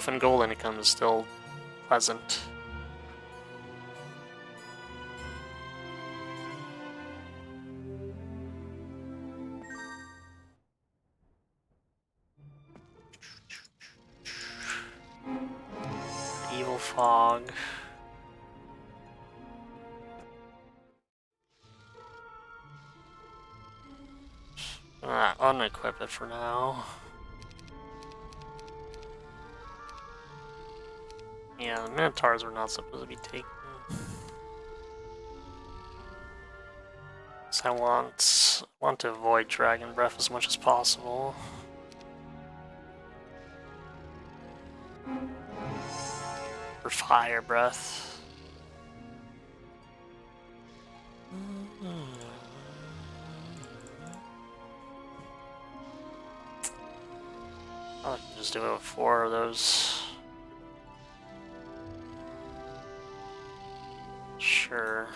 in gold income is still pleasant. Evil fog. Unequip it for now. Yeah, the Minotaurs are not supposed to be taken. So I want to avoid Dragon Breath as much as possible. For Fire Breath. I can just do it with 4 of those. Sure.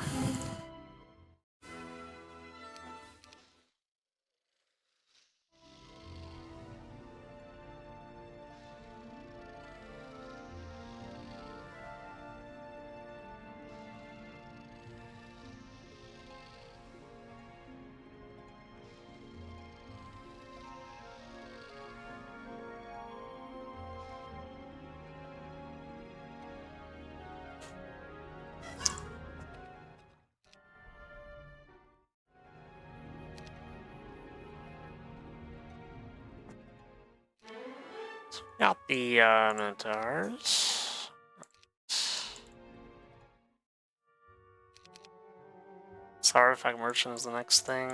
Got the Minotaurs. So Artifact Merchant is the next thing.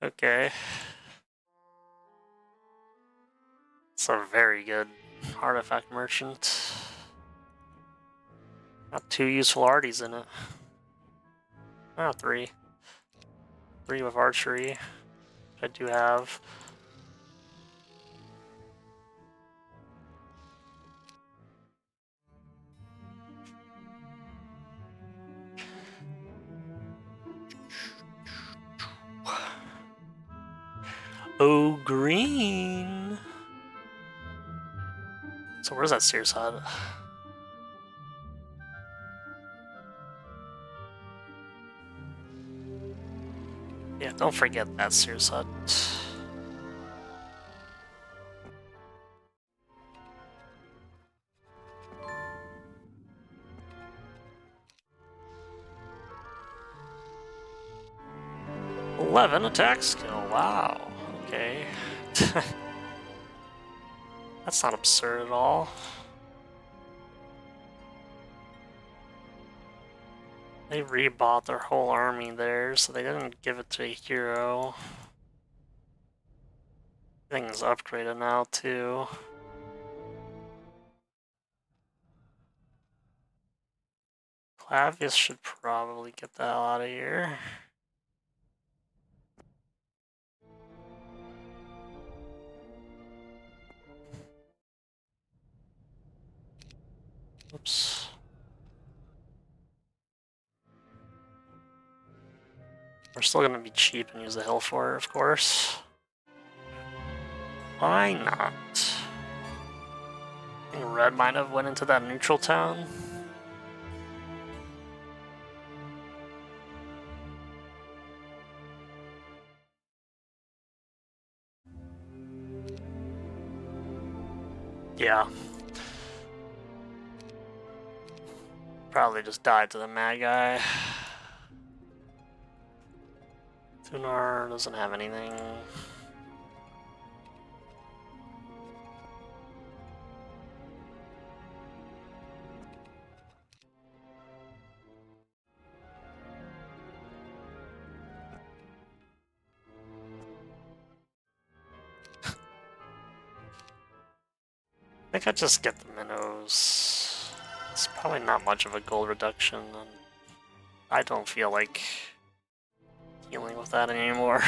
Okay. It's a very good Artifact Merchant. Got 2 useful arties in it. Ah, 3. 3 with archery, which I do have. Oh, green! So where's that Sears hut? Yeah, don't forget that Sears hut. "11 attack skill, wow, okay." That's not absurd at all. They rebought their whole army there, so they didn't give it to a hero. Thing's upgraded now, too. Clavius should probably get the hell out of here. Oops. We're still gonna be cheap and use the hill for it, of course. Why not? I think red might have went into that neutral town. Yeah. Probably just died to the mad guy. Tunar doesn't have anything. I think I just get the minnows. It's probably not much of a gold reduction, and I don't feel like dealing with that anymore.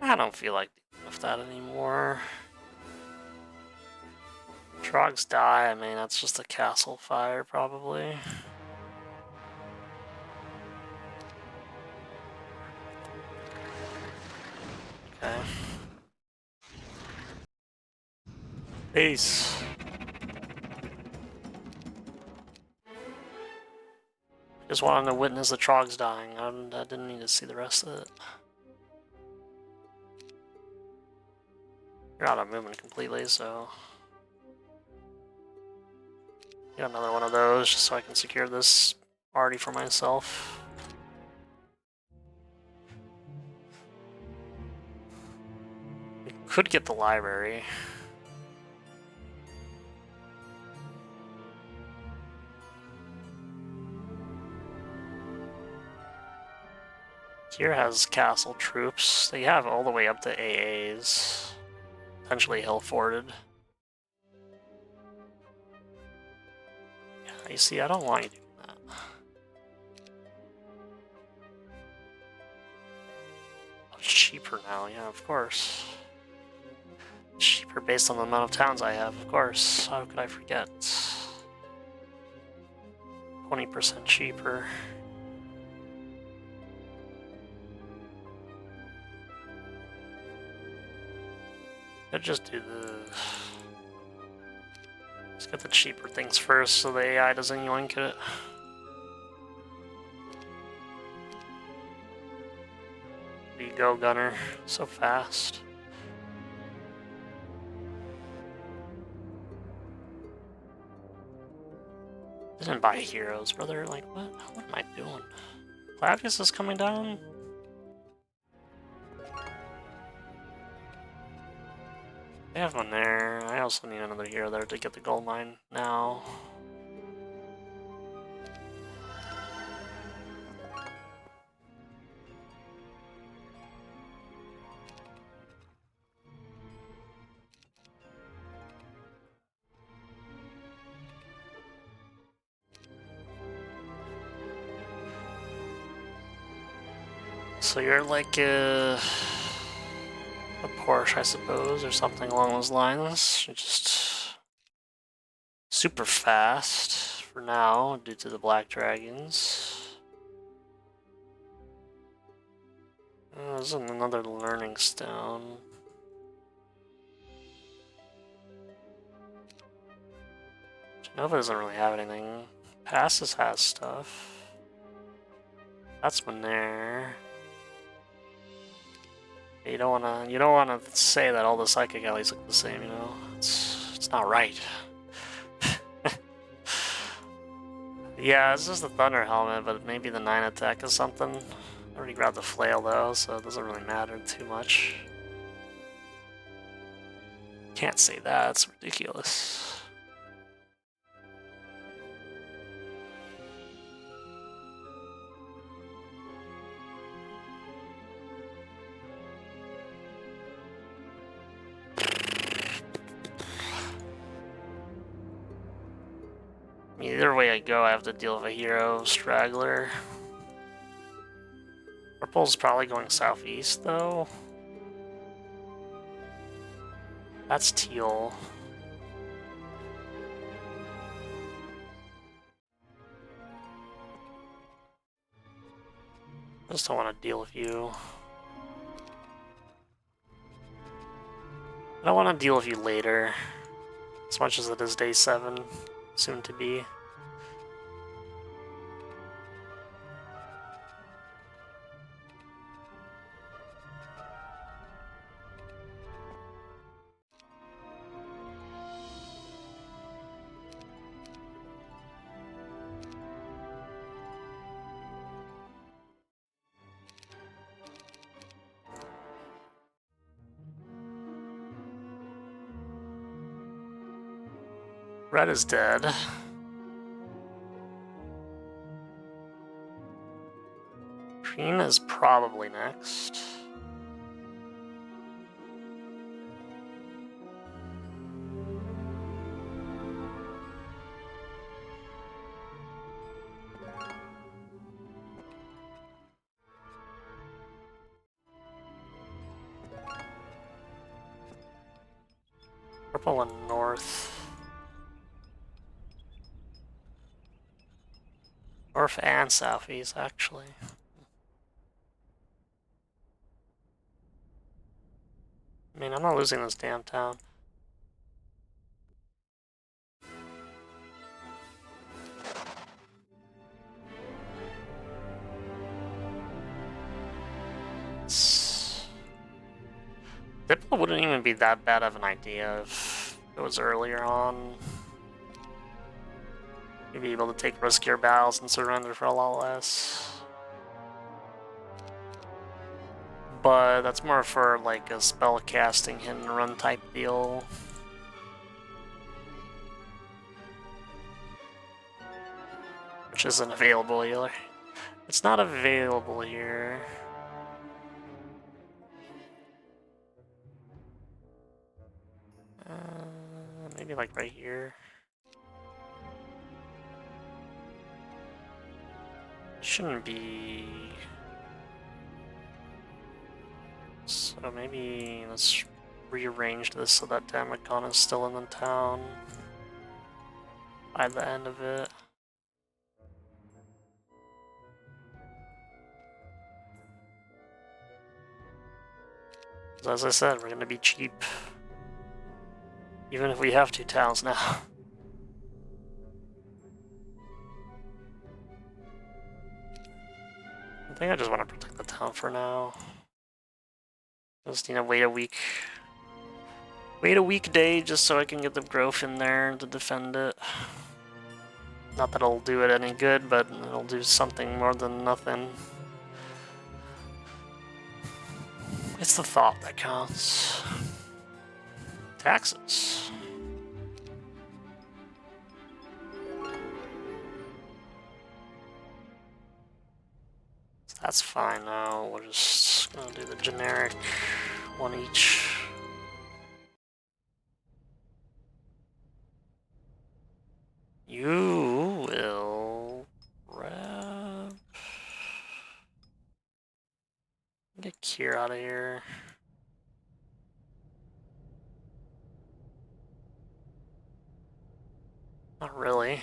I don't feel like dealing with that anymore. Trogs die, I mean, that's just a castle fire, probably. Okay. Peace. Just wanted to witness the Trogs dying. I didn't need to see the rest of it. You're out of movement completely, so... Get another one of those, just so I can secure this arty for myself. We could get the library. Here has castle troops. They have all the way up to AAs. Potentially hill-forded. Yeah, you see, I don't want you doing that. Oh, it's cheaper now, yeah, of course. It's cheaper based on the amount of towns I have, of course. How could I forget? 20% cheaper. Could just do the... Let's get the cheaper things first so the AI doesn't yoink it. you go, Gunner. So fast. Didn't buy heroes, brother. Like, what? What am I doing? Clavius is coming down? They have one there. I also need another hero there to get the gold mine now. So you're like a Porsche, I suppose, or something along those lines. You're just super fast for now due to the black dragons. There's another learning stone. Genova doesn't really have anything. Passes has stuff. That's one there. You don't wanna say that all the psychic alleys look the same, you know? It's not right. Yeah, it's just the Thunder Helmet, but maybe the 9 attack is something. I already grabbed the flail though, so it doesn't really matter too much. Can't say that, it's ridiculous. Either way I go, I have to deal with a hero straggler. Purple's probably going southeast, though. That's teal. I just don't want to deal with you. I don't want to deal with you later. As much as it is day 7, soon to be. Red is dead. Green is probably next. Purple and north. North and southeast, actually. I mean, I'm not losing this damn town. Diplo wouldn't even be that bad of an idea if it was earlier on. You'd be able to take riskier battles and surrender for a lot less. But that's more for like a spell casting hit and run type deal. Which isn't available either. It's not available here. Maybe like right here. Shouldn't be. So maybe let's rearrange this so that Damacon is still in the town by the end of it. As I said, we're gonna be cheap. Even if we have 2 towns now. I think I just want to protect the town for now. Just, wait a week. Wait a weekday just so I can get the growth in there to defend it. Not that it'll do it any good, but it'll do something more than nothing. It's the thought that counts. Taxes. That's fine now. We're just gonna do the generic one each. You will grab. Get Kier out of here. Not really.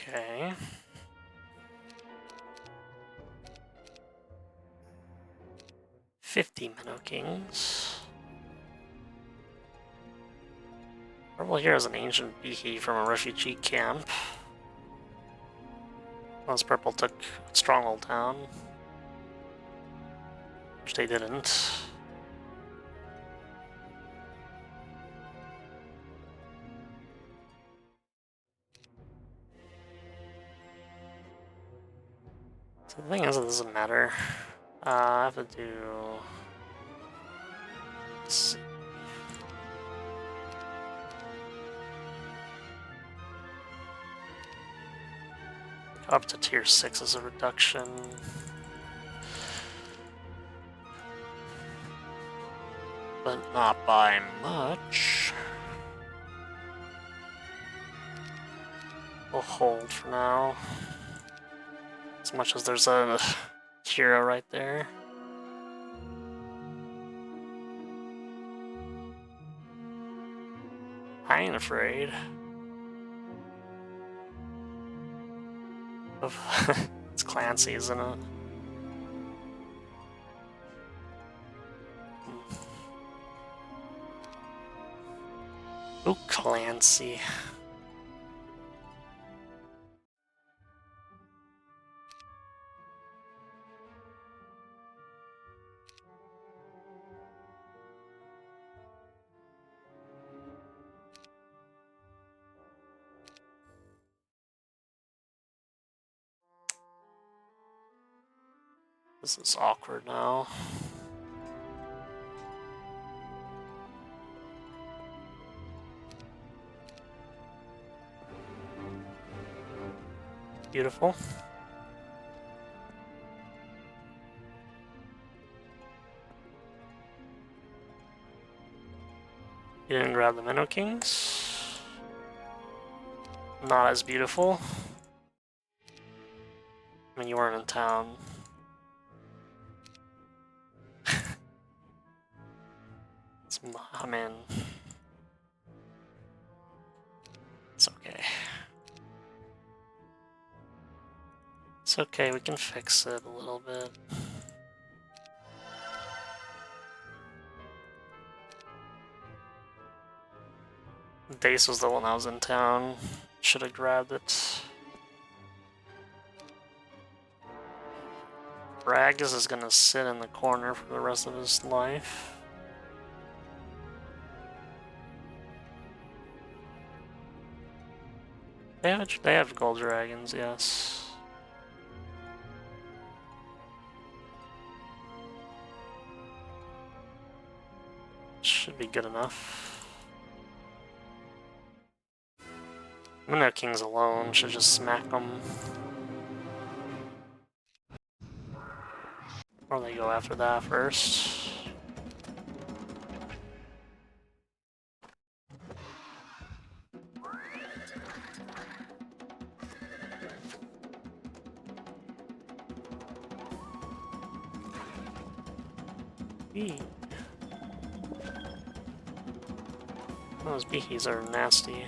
Okay. $50 Minnow Kings. Purple here is an ancient beaky from a refugee camp. Once purple took Stronghold Town, which they didn't. So the thing is, it doesn't matter. I have to do. Let's see. Up to tier 6 as a reduction. But not by much. We'll hold for now. As much as there's a hero right there. I ain't afraid. It's Clancy, isn't it? Oh, Clancy. This is awkward now. Beautiful. You didn't grab the Minnow Kings. Not as beautiful. I mean, you weren't in town. I'm in. It's okay. It's okay, we can fix it a little bit. Dace was the one I was in town. Should have grabbed it. Ragus is gonna sit in the corner for the rest of his life. They have gold dragons, yes. Should be good enough. Minnow Kings alone should just smack them. Or they go after that first. bee. Those bees are nasty.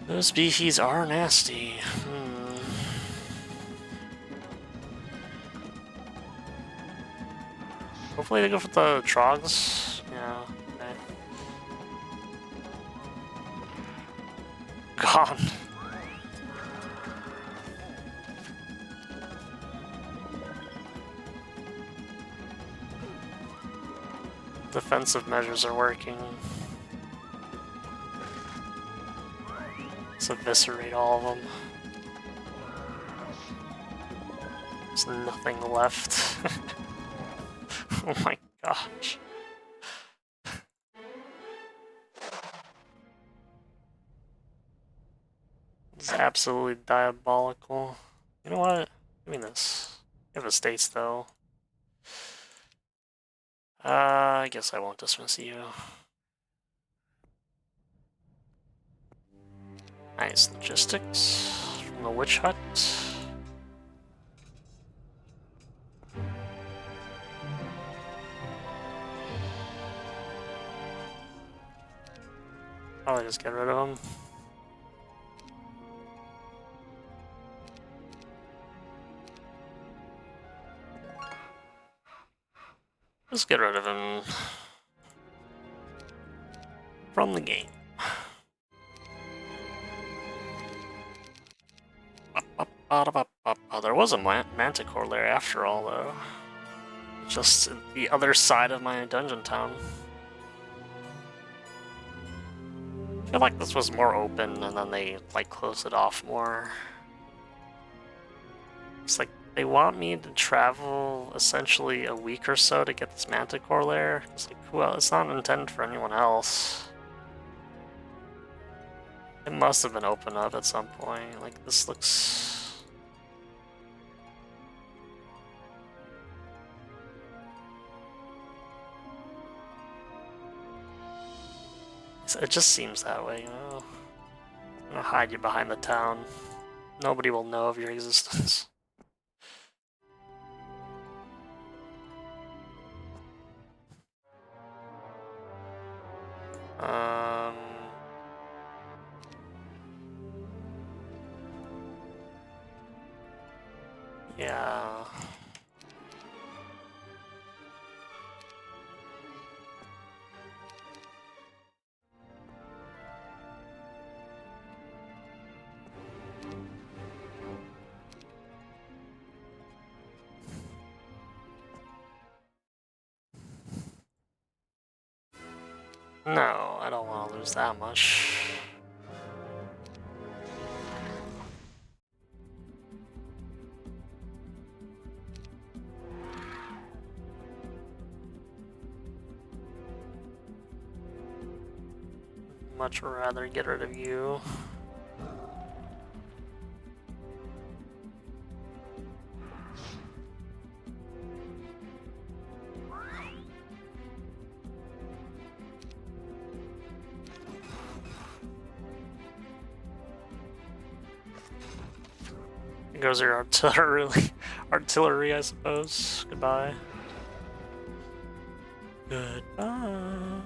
Those bees are nasty. Hopefully they go for the trogs. Yeah. Okay. Gone. Defensive measures are working. Let's eviscerate all of them. There's nothing left. Oh my gosh. It's absolutely diabolical. You know what? Give me this. Devastates though. I guess I won't dismiss you. Nice logistics from the witch hut. Probably just get rid of him. Just get rid of him from the game. There was a manticore there after all, though. Just the other side of my dungeon town. I feel like this was more open, and then they like closed it off more. It's like they want me to travel essentially a week or so to get this manticore lair. It's like, well, it's not intended for anyone else. It must have been opened up at some point. Like, this looks... It just seems that way, you know? I'm gonna hide you behind the town. Nobody will know of your existence. Yeah. No, I don't want to lose that much. Much rather get rid of you. Here goes your artillery, I suppose. Goodbye. Goodbye.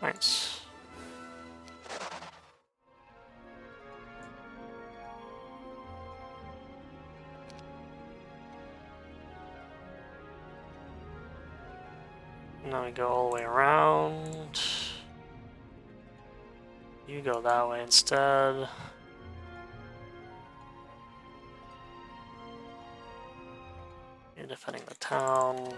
Nice. Now we go all the way around. You go that way instead. You're defending the town.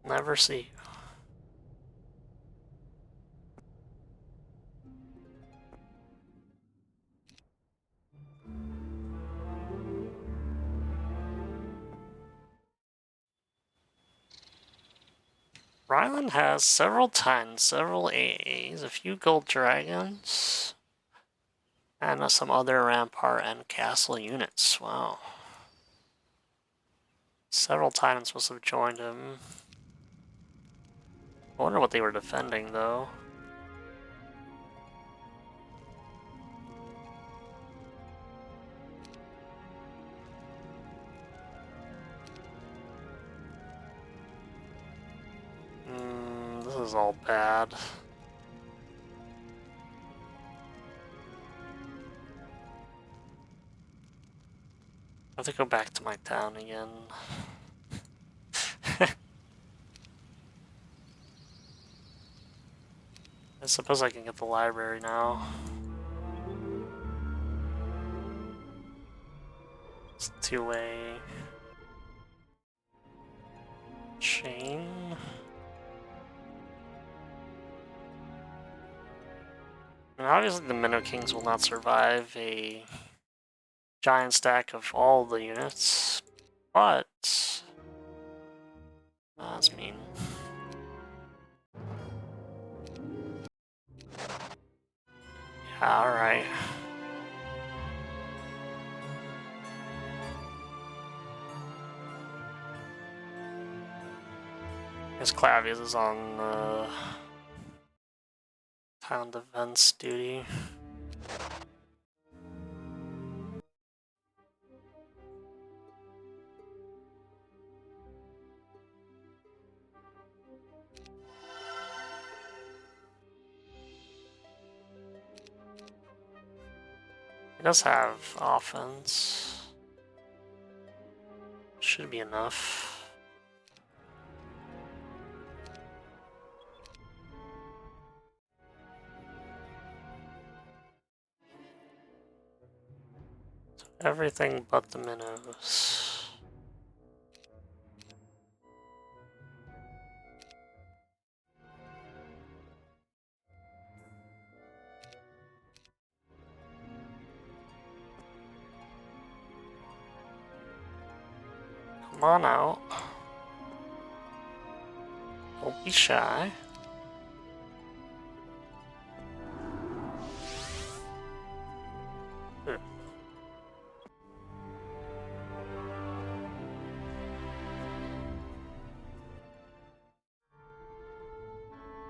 never see you. Ryland has several titans, several AAs, a few gold dragons, and some other rampart and castle units. Wow. Several titans must have joined him. I wonder what they were defending, though. This is all bad. I have to go back to my town again. I suppose I can get the library now. It's a two-way chain. And obviously the Minnow Kings will not survive a giant stack of all the units, but that's mean. Yeah, alright. Guess Clavius is on town defense duty. He does have offense. Should be enough. Everything but the minnows. Come on out. Don't be shy.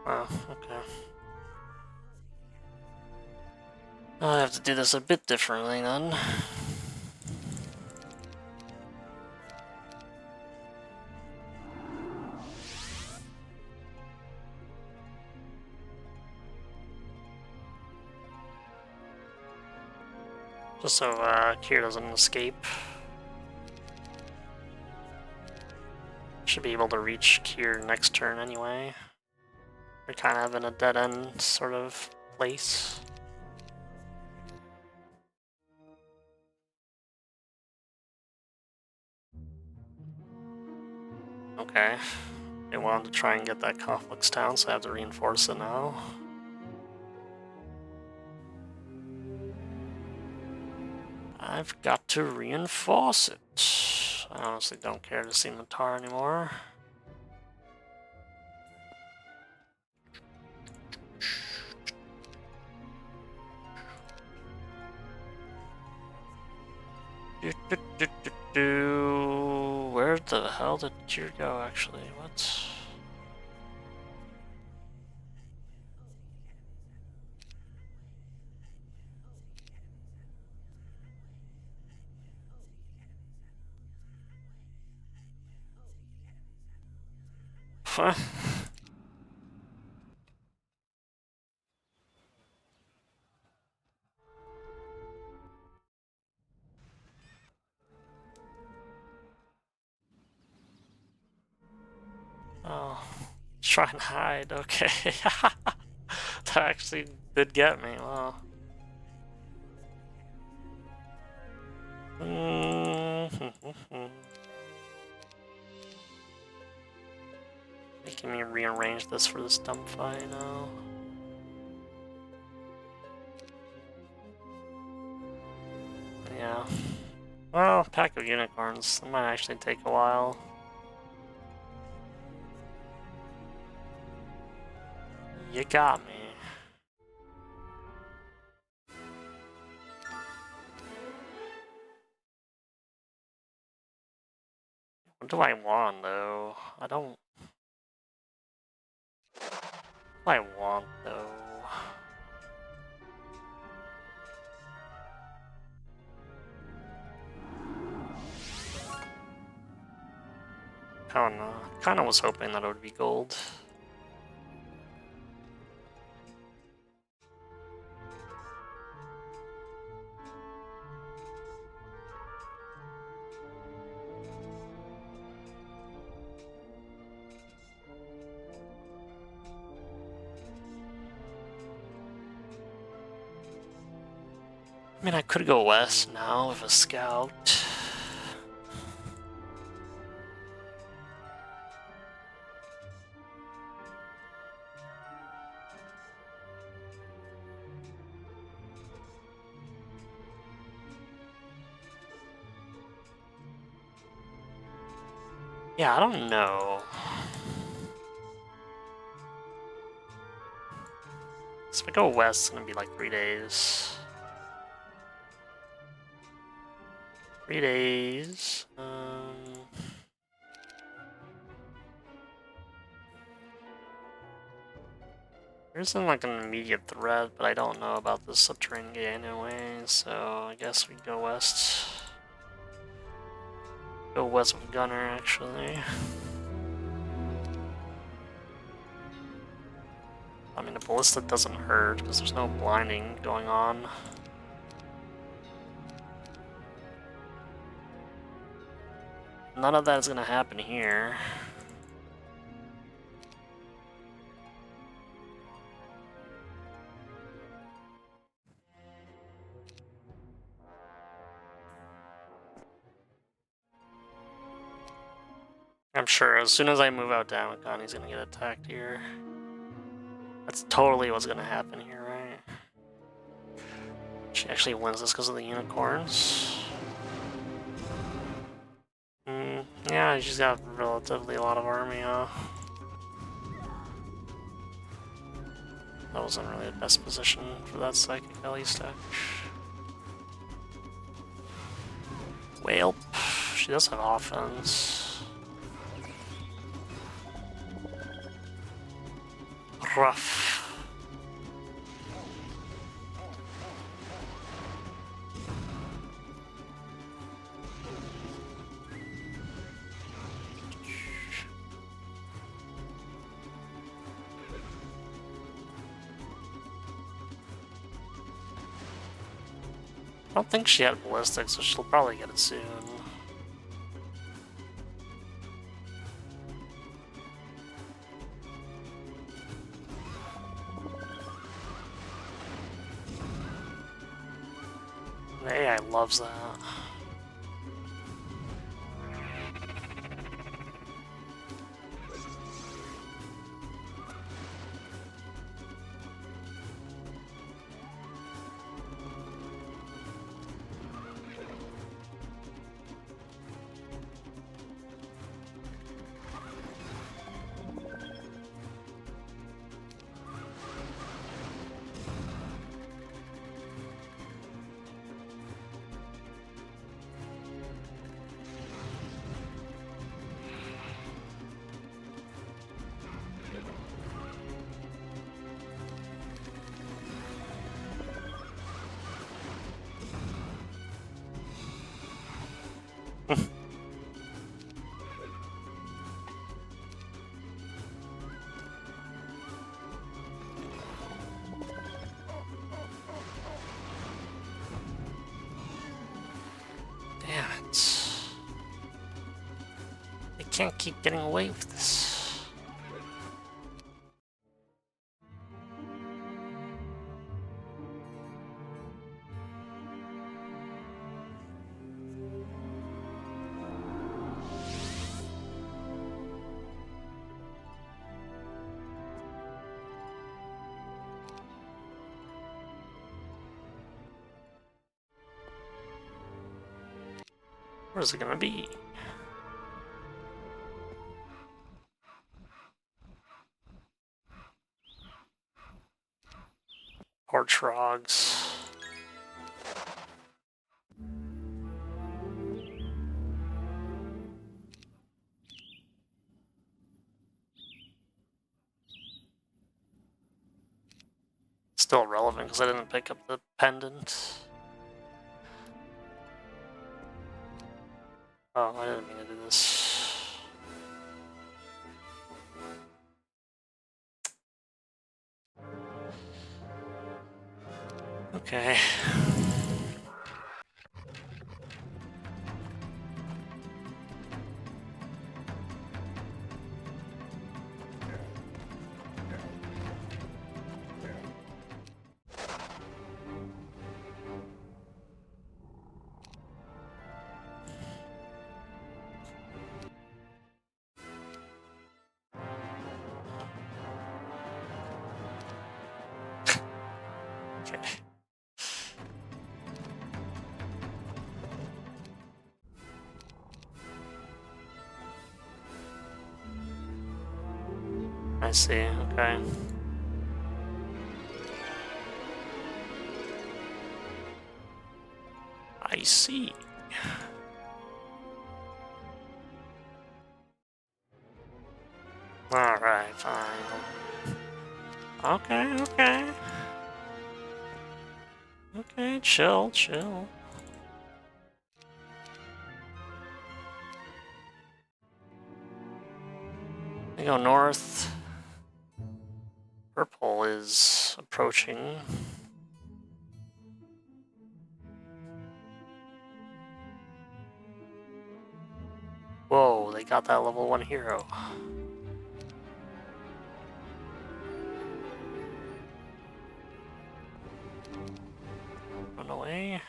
Oh, okay. I have to do this a bit differently then. Just so Kier doesn't escape. Should be able to reach Kier next turn anyway. We're kind of in a dead-end sort of place. Okay. They wanted to try and get that Conflicts Town, so I have to reinforce it now. I've got to reinforce it. I honestly don't care to see Matar anymore. Where the hell did Kier go, actually? What? What? Oh, try and hide, okay. That actually did get me, wow. Making me rearrange this for this dumb fight now. Yeah. Well, pack of unicorns. That might actually take a while. You got me. What do I want, though? I don't... What do I want, though? I don't know. Kinda was hoping that it would be gold. I mean, I could go west now with a scout. Yeah, I don't know. So if I go west, it's gonna be like 3 days. 3 days. There isn't like an immediate threat, but I don't know about the subterranean gate anyway, so I guess we go west. Go west with Gunner, actually. I mean, the ballista doesn't hurt because there's no blinding going on. None of that is going to happen here. I'm sure as soon as I move out Damacon, he's going to get attacked here. That's totally what's going to happen here, right? She actually wins this because of the unicorns. Yeah, she's got relatively a lot of army, huh? That wasn't really the best position for that psychic LE stack. Well, she does have offense. Rough. I don't think she had ballistics, so she'll probably get it soon. The AI loves that. Damn it. They can't keep getting away with this. Where's it gonna be? Poor Trogs. Still relevant because I didn't pick up the pendant. Oh, I didn't mean to do this. Okay. Okay. I see, okay. I see. Alright, fine. Okay, okay. Okay, chill, chill. I go north. Purple is approaching. Whoa, they got that level 1 hero. Run away.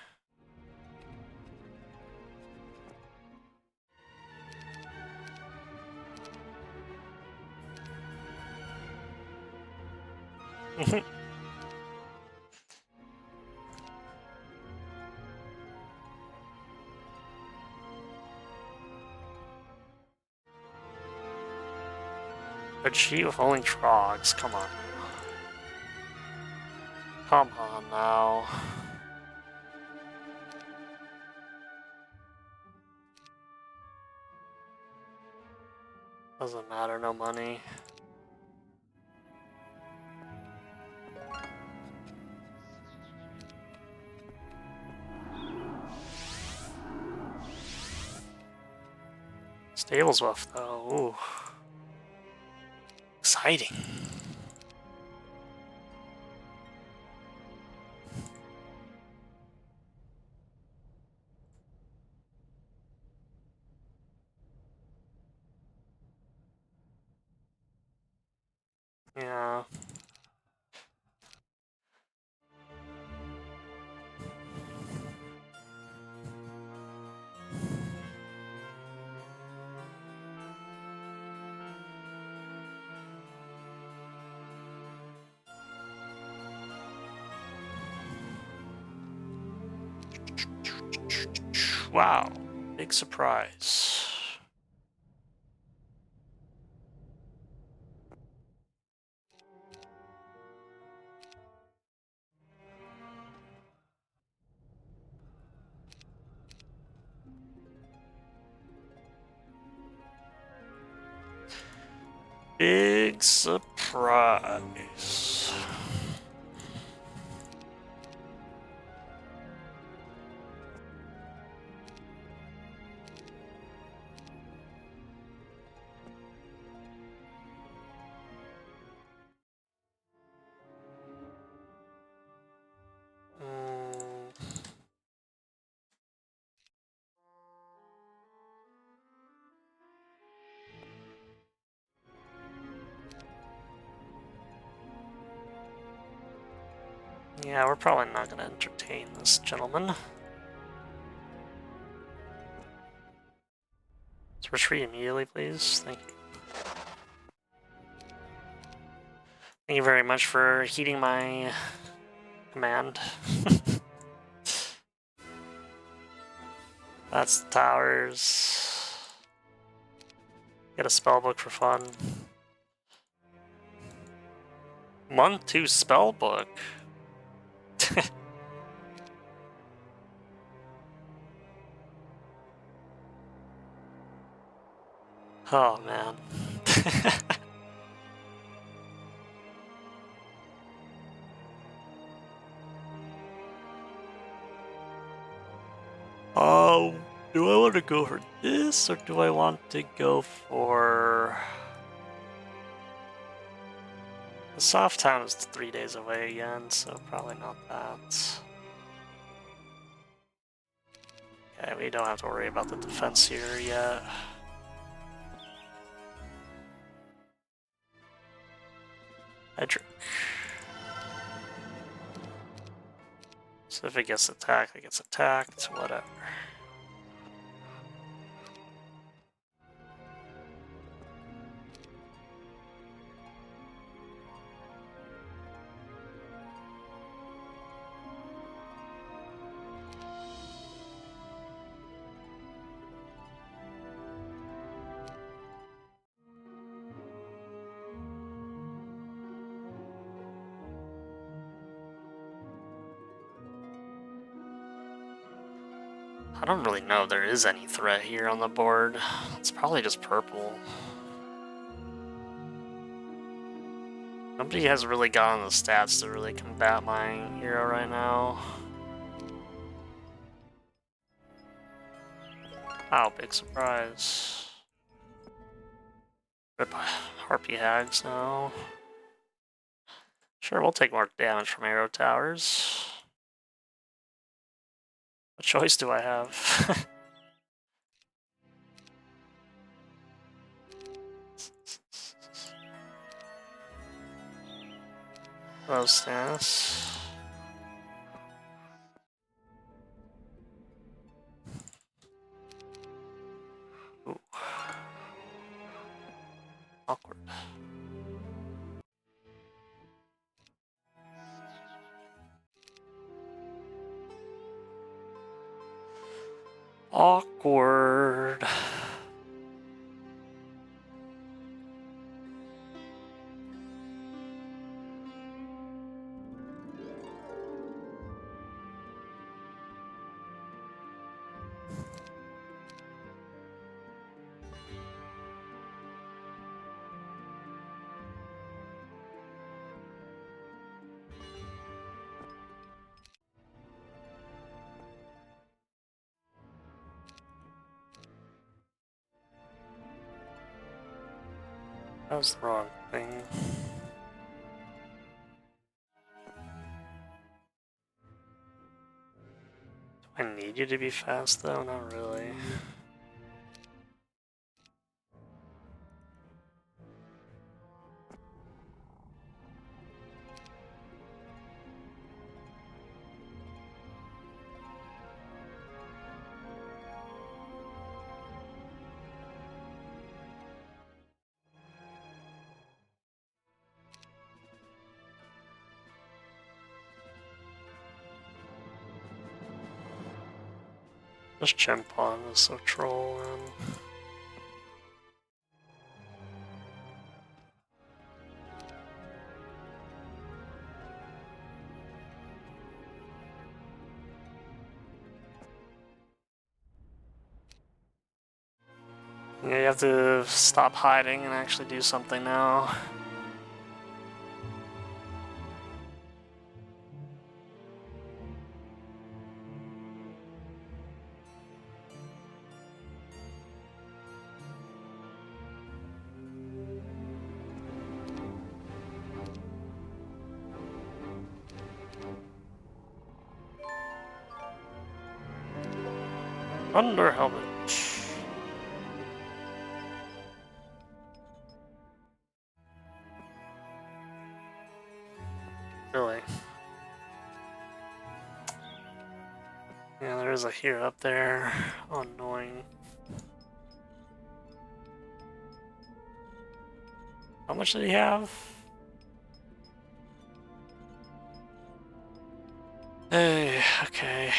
But she with only Trogs, come on. Come on now. Doesn't matter, no money. Stables buff though, ooh. Exciting. Yeah. Wow, big surprise. Big surprise. Yeah, we're probably not going to entertain this gentleman. Let's retreat immediately, please. Thank you. Thank you very much for heeding my command. That's the towers. Get a spell book for fun. Month 2 spell book. Oh man. Oh, do I want to go for this or do I want to go for the soft town is 3 days away again, so probably not that. Okay, we don't have to worry about the defense here yet. Edric. So if it gets attacked, it gets attacked, whatever. I don't really know if there is any threat here on the board. It's probably just purple. Nobody has really gotten the stats to really combat my hero right now. Wow, big surprise. Rip Harpy Hags now. Sure, we'll take more damage from arrow towers. What choice do I have? Low stance. Ooh. Awkward. Awkward. That was the wrong thing. Do I need you to be fast though? Not really. This Chimpon is so troll, man. Yeah, you have to stop hiding and actually do something now. Thunder Helmet. Really? Yeah, there is a hero up there. Oh, annoying. How much did he have? Hey, okay.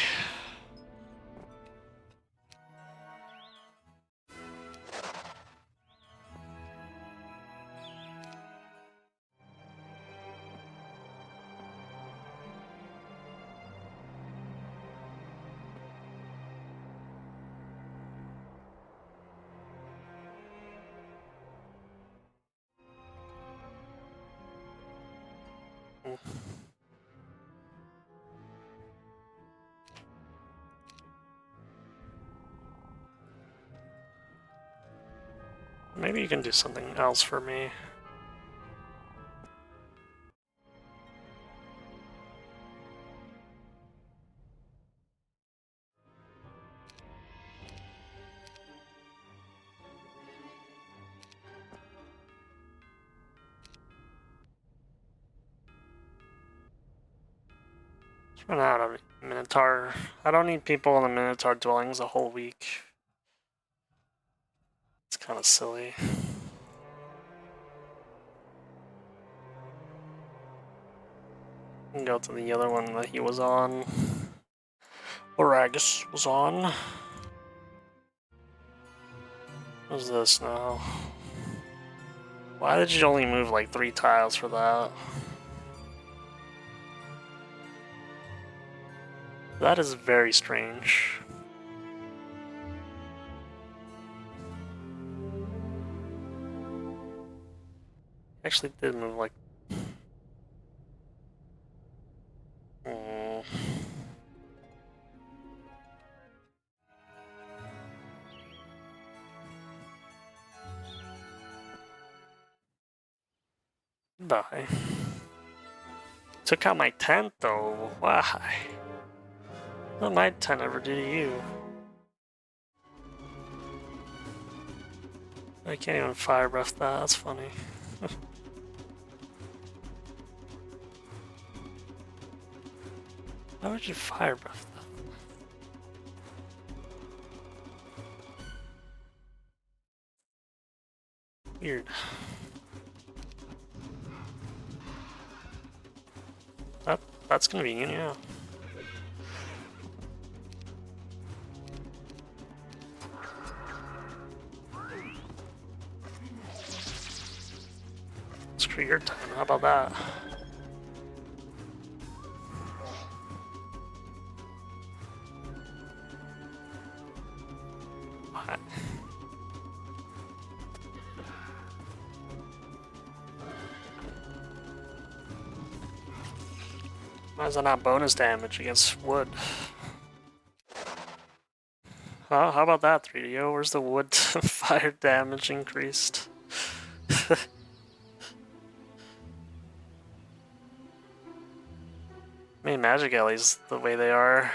Maybe you can do something else for me. Run out of Minotaur. I don't need people in the Minotaur dwellings a whole week. It's kind of silly. Go to the other one that he was on. Oragus was on. What's this now? Why did you only move like 3 tiles for that? That is very strange. Actually did move like... Die. Took out my tent though. Why? What did my tent ever do to you? I can't even fire breath that. That's funny. Why would you fire breath that? Weird. That's convenient, yeah. Screw your time, how about that? What? Why is that not bonus damage against wood? Oh, how about that, 3DO? Where's the wood fire damage increased? I mean, magic alleys the way they are.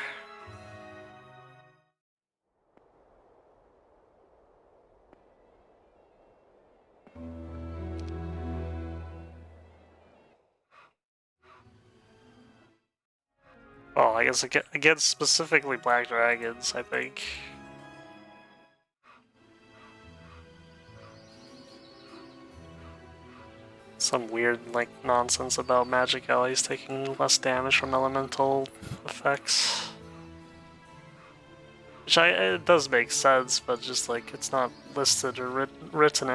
Well, I guess against specifically black dragons, I think. Some weird, like, nonsense about magic allies taking less damage from elemental effects. Which it does make sense, but just like, it's not listed or written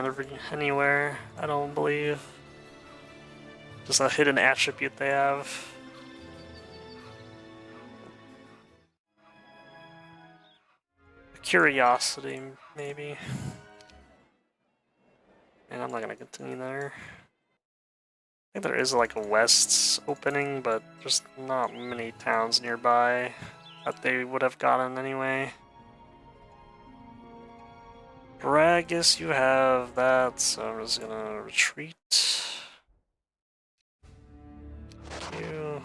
anywhere, I don't believe. Just a hidden attribute they have. Curiosity, maybe. And I'm not gonna continue there. I think there is like a west opening, but there's not many towns nearby that they would have gotten anyway. Bragus, you have that, so I'm just gonna retreat. Thank you.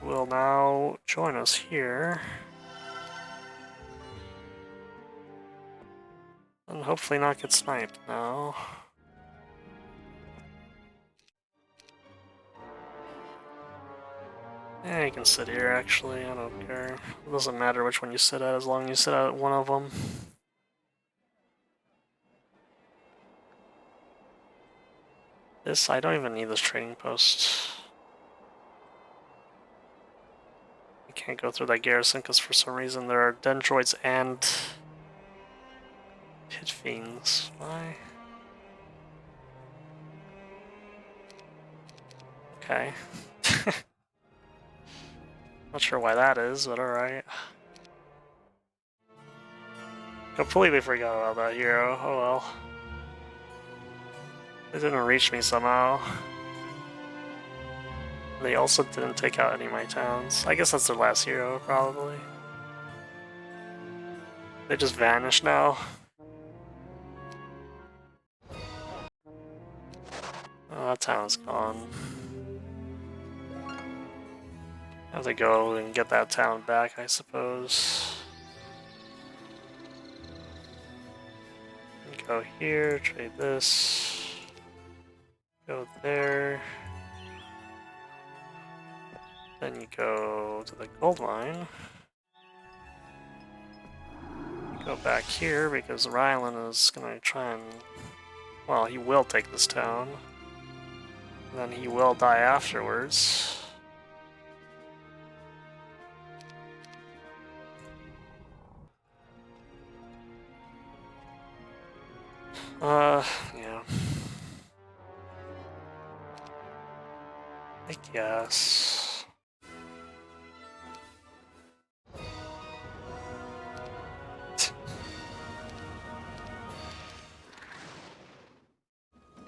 Will now join us here. And hopefully not get sniped now. Yeah, you can sit here actually, I don't care. It doesn't matter which one you sit at as long as you sit at one of them. I don't even need this trading post. I can't go through that garrison because for some reason there are dendroids and pit fiends. Why? Okay. Not sure why that is, but alright. Completely forgot about that hero. Oh well. They didn't reach me somehow. They also didn't take out any of my towns. I guess that's their last hero, probably. They just vanished now. Oh, that town's gone. I have to go and get that town back, I suppose. Go here, trade this. Go there. Then you go to the gold mine. You go back here because Rylan is gonna try and... Well, he will take this town. And then he will die afterwards. Yeah. I guess.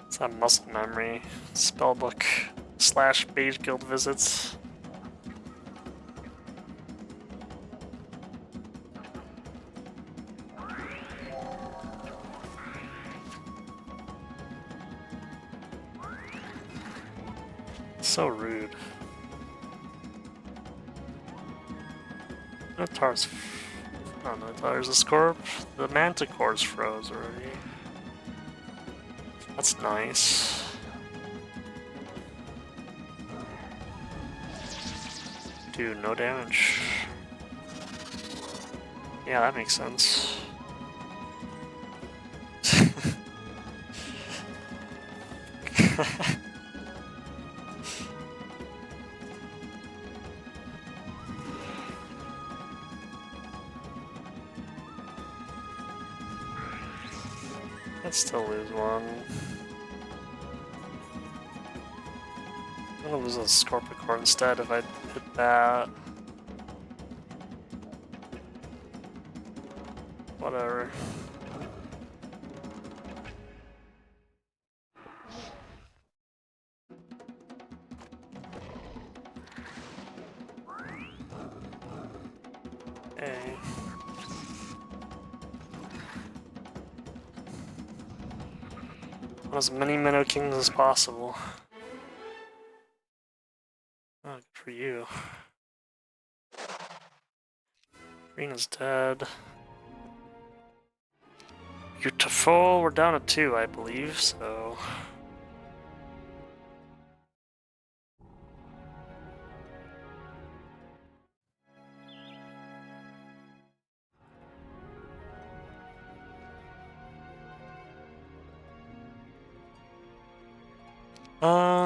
It's that muscle memory. Spellbook / Beige Guild visits. So rude. Notar's... Oh, Notar's a Scorp. The Manticore's froze already. That's nice. Dude, no damage. Yeah, that makes sense. I'd still lose one. I'm gonna lose a Scorpicore instead if I hit that. Whatever. Okay. As many Minnow Kings as possible. Oh, good for you. Green is dead. Beautiful. We're down to 2, I believe, so...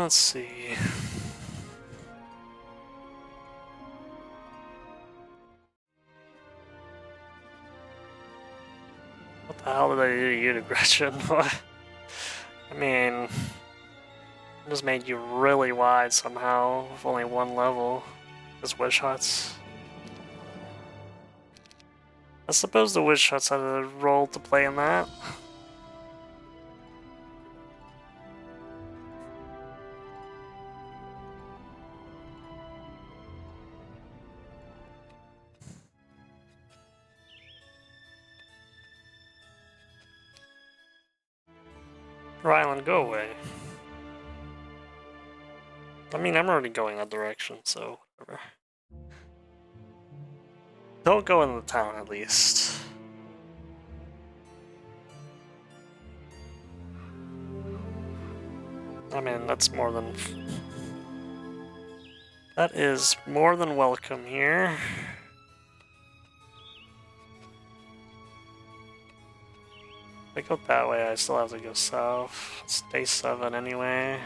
let's see. What the hell did I do to you, Gretchen? What? I mean, I just made you really wide somehow with only 1 level. As Wish Huts. I suppose the Wish Huts had a role to play in that. Rylan, go away. I mean, I'm already going that direction, so whatever. Don't go in the town, at least. I mean, that's more than... That is more than welcome here. If I go that way, I still have to go south. It's day 7 anyway.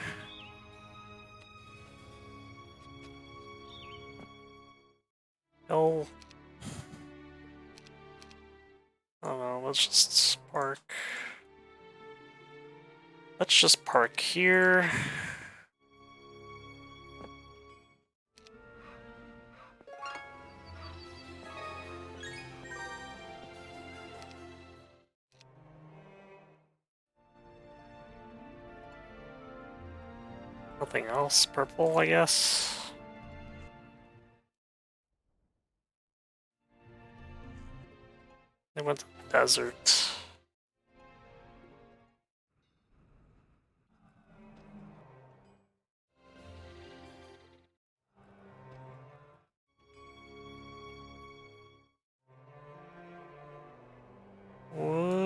Oh. I don't know, let's just park. Let's just park here. Nothing else purple, I guess. They went to the desert. Woo.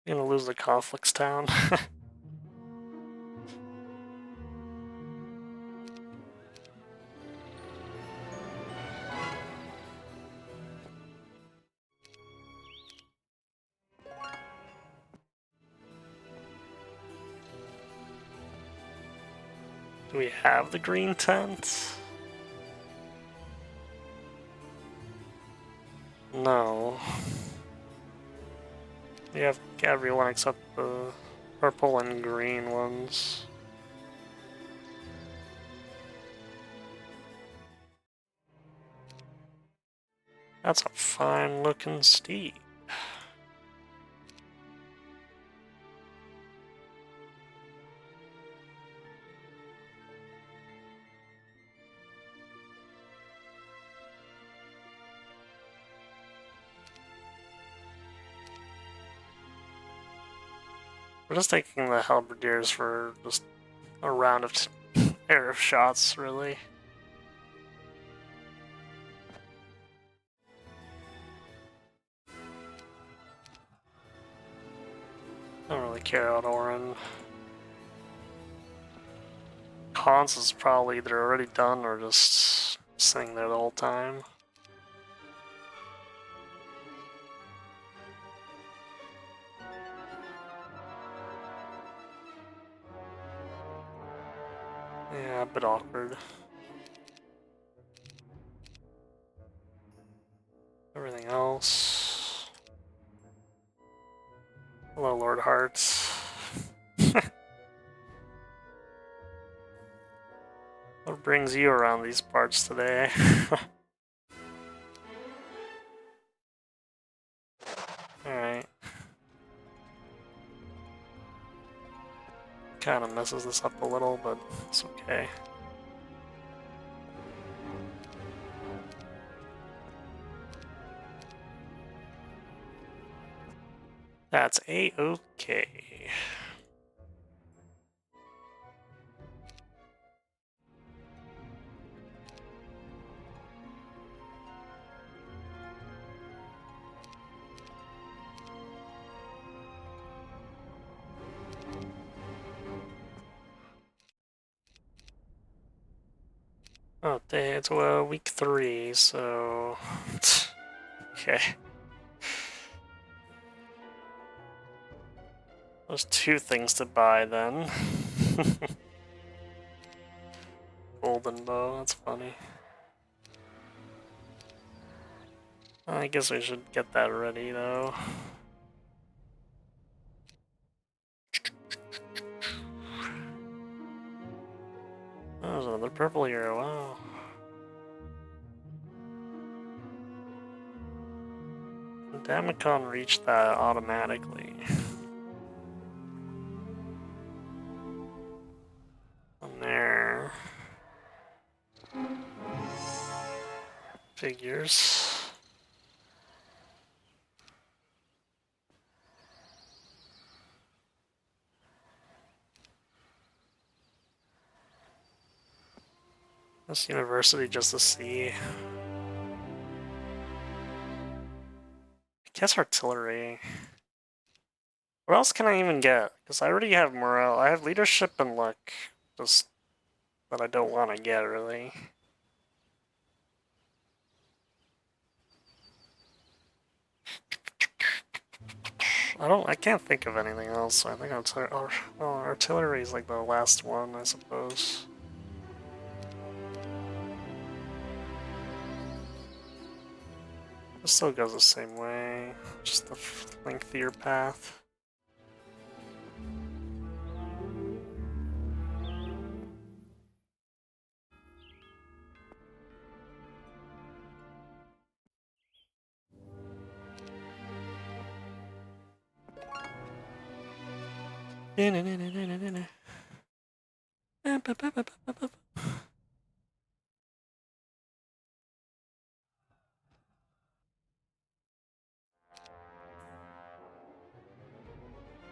I'm gonna lose the conflicts town. Do we have the green tent? No. We have everyone except the purple and green ones. That's a fine looking steed. We're just taking the halberdiers for just a round of pair of shots, really. I don't really care about Orin. Hans is probably either already done or just sitting there the whole time. Yeah, a bit awkward. Everything else. Hello, Lord Hearts. What brings you around these parts today? Alright. Kinda messes this up a little, but it's okay. That's a-okay. Oh, it's week 3, so... okay. There's 2 things to buy then. Golden bow, that's funny. I guess we should get that ready though. Oh, there's another purple here, wow. Damacon reached that automatically. And there. Figures. This university just to see. I guess artillery. What else can I even get? Because I already have morale. I have leadership and luck. Just that I don't want to get, really. I can't think of anything else. I think artillery is like the last one, I suppose. It still goes the same way, just the lengthier path.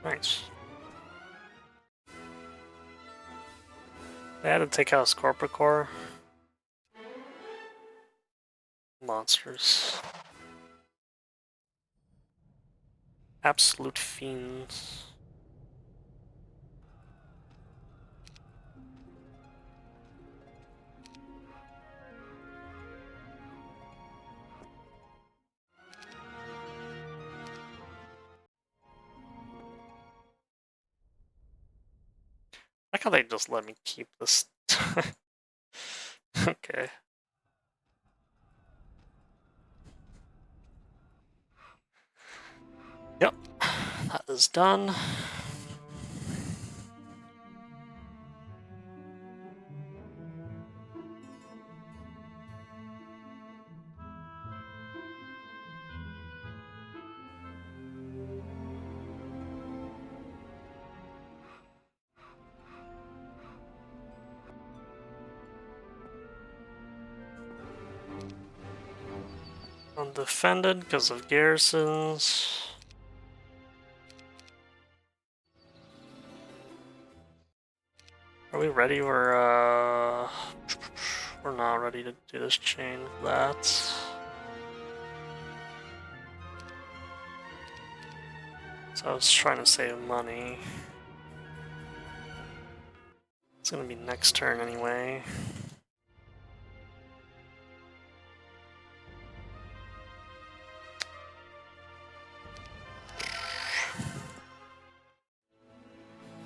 Nice. I had to take out Scorpicore. Monsters. Absolute fiends. I like how they just let me keep this. Okay. Yep, that is done. Undefended because of garrisons. Are we ready? We're not ready to do this chain of that. So I was trying to save money. It's gonna be next turn anyway.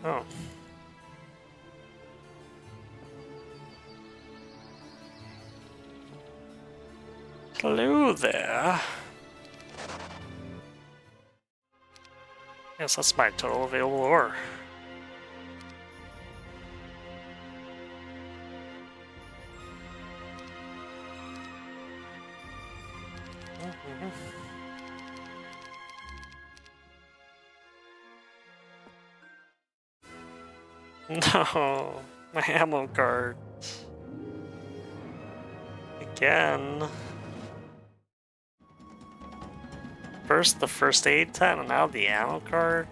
Oh. Hello there. Yes, that's my total available ore. No, my ammo card. Again. First the first aid tent and now the ammo card.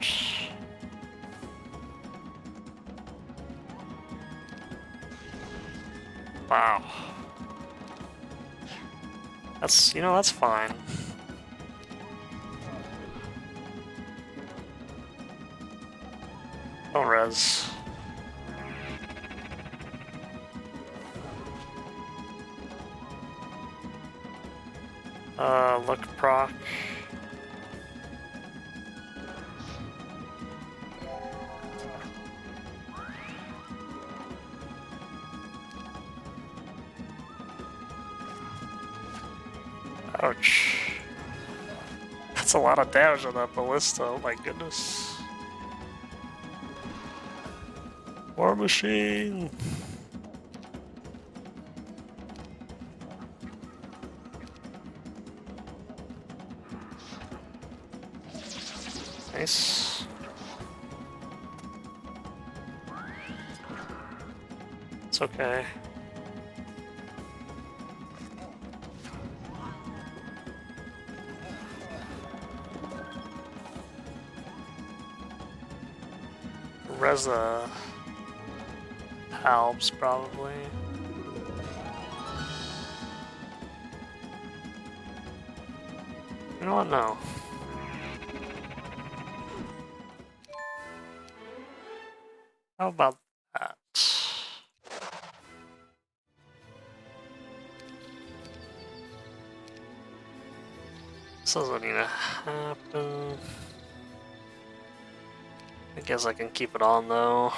Wow. That's, that's fine. Don't res. Luck proc. Ouch. That's a lot of damage on that ballista, oh my goodness. War machine! Nice. It's okay. Reza Halbs probably. You know what? No. How about that? This doesn't need to happen. I guess I can keep it on though.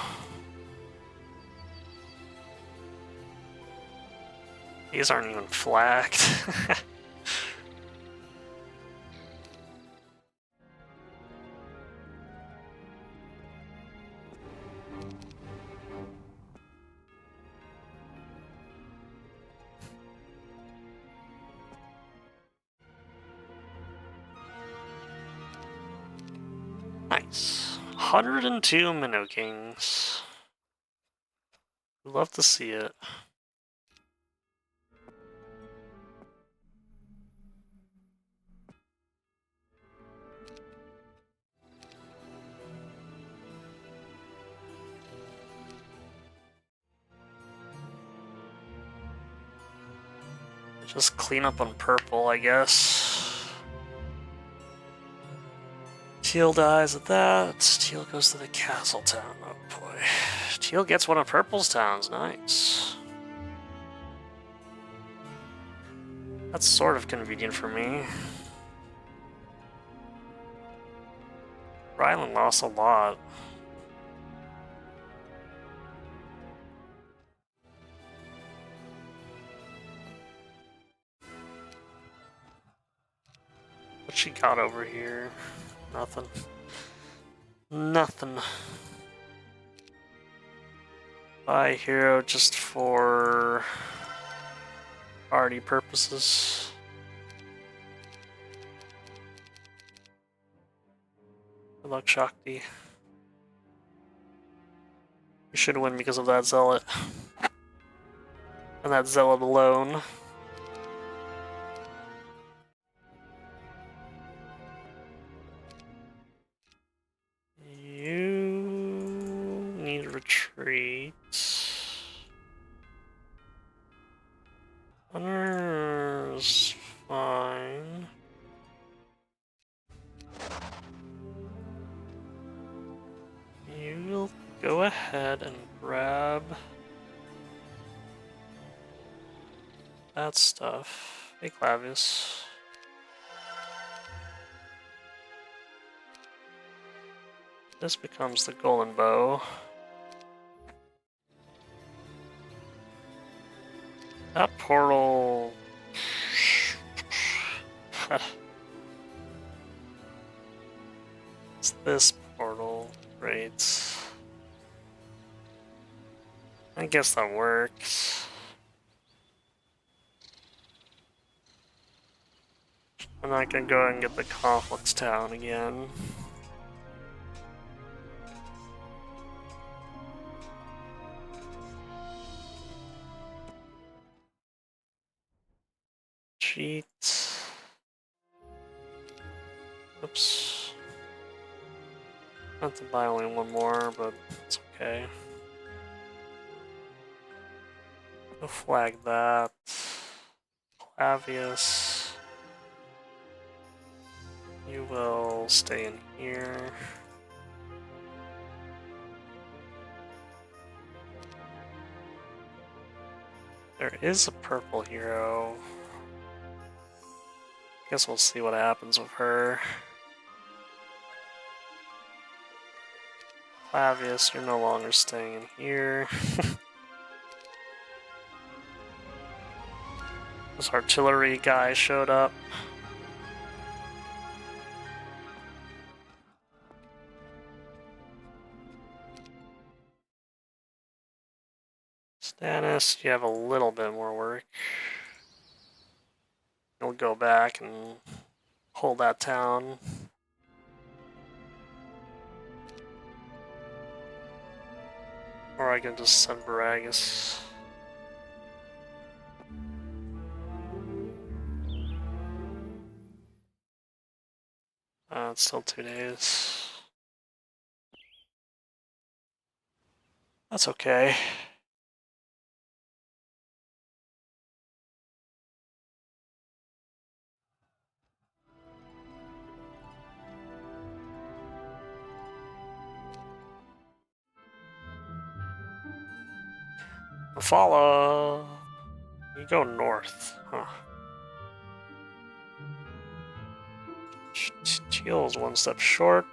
These aren't even flagged. Nice. 102 Minnow Kings. Love to see it. Just clean up on purple, I guess. Teal dies at that. Teal goes to the castle town. Oh boy. Teal gets one of purple's towns. Nice. That's sort of convenient for me. Rylan lost a lot. What she got over here? Nothing. Nothing. Buy hero just for party purposes. Good luck, Shakti. You should win because of that zealot. And that zealot alone. You need retreat. Hunter's fine. You will go ahead and grab that stuff. Hey, Clavius. This becomes the golden bow. That portal... It's this portal. Great. I guess that works. And I can go and get the conflicts town again. Cheat. Oops. I have to buy only one more, but it's okay. I'll flag that. Clavius. You will stay in here. There is a purple hero. Guess we'll see what happens with her. Clavius, you're no longer staying in here. This artillery guy showed up. Stannis, you have a little bit more work. You'll go back and hold that town. Or I can just send Baragus. It's still 2 days. That's okay. Follow. You go north, huh? Teal's one step short.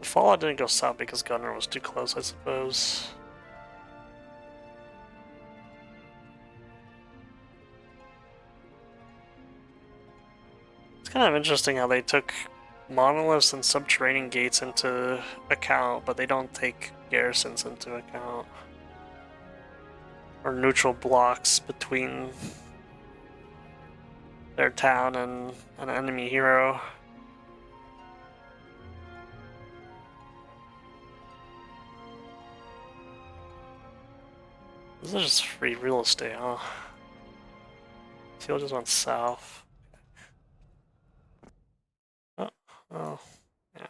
Fallout didn't go south because Gunner was too close, I suppose. It's kind of interesting how they took monoliths and subterranean gates into account, but they don't take garrisons into account. Or neutral blocks between their town and an enemy hero. This is just free real estate, huh? Field just went south. Oh, oh, yeah.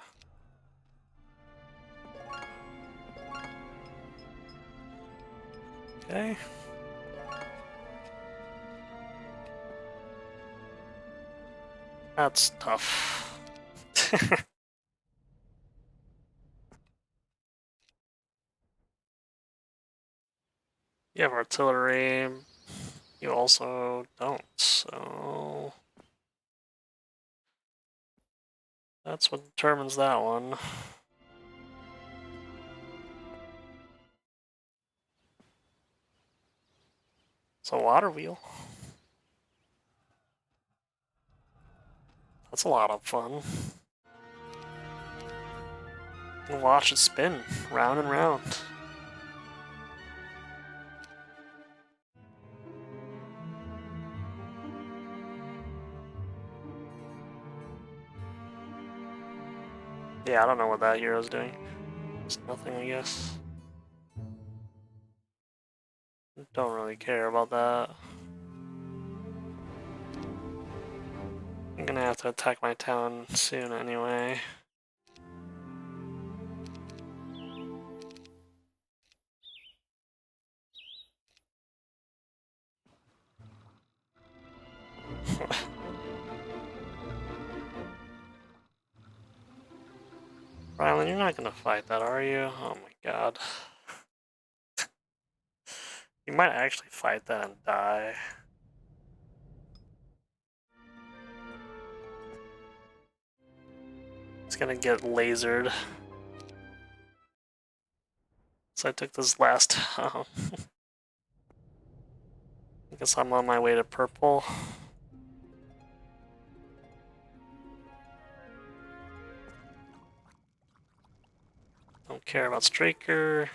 Okay. That's tough. You have artillery. You also don't, so that's what determines that one. It's a water wheel. That's a lot of fun. And watch it spin round and round. Yeah, I don't know what that hero's doing. It's nothing, I guess. Don't really care about that. I'm gonna have to attack my town soon anyway. Rylan, you're not gonna fight that, are you? Oh my god. You might actually fight that and die. It's gonna get lasered. So I took this last I guess I'm on my way to purple. Don't care about Straker.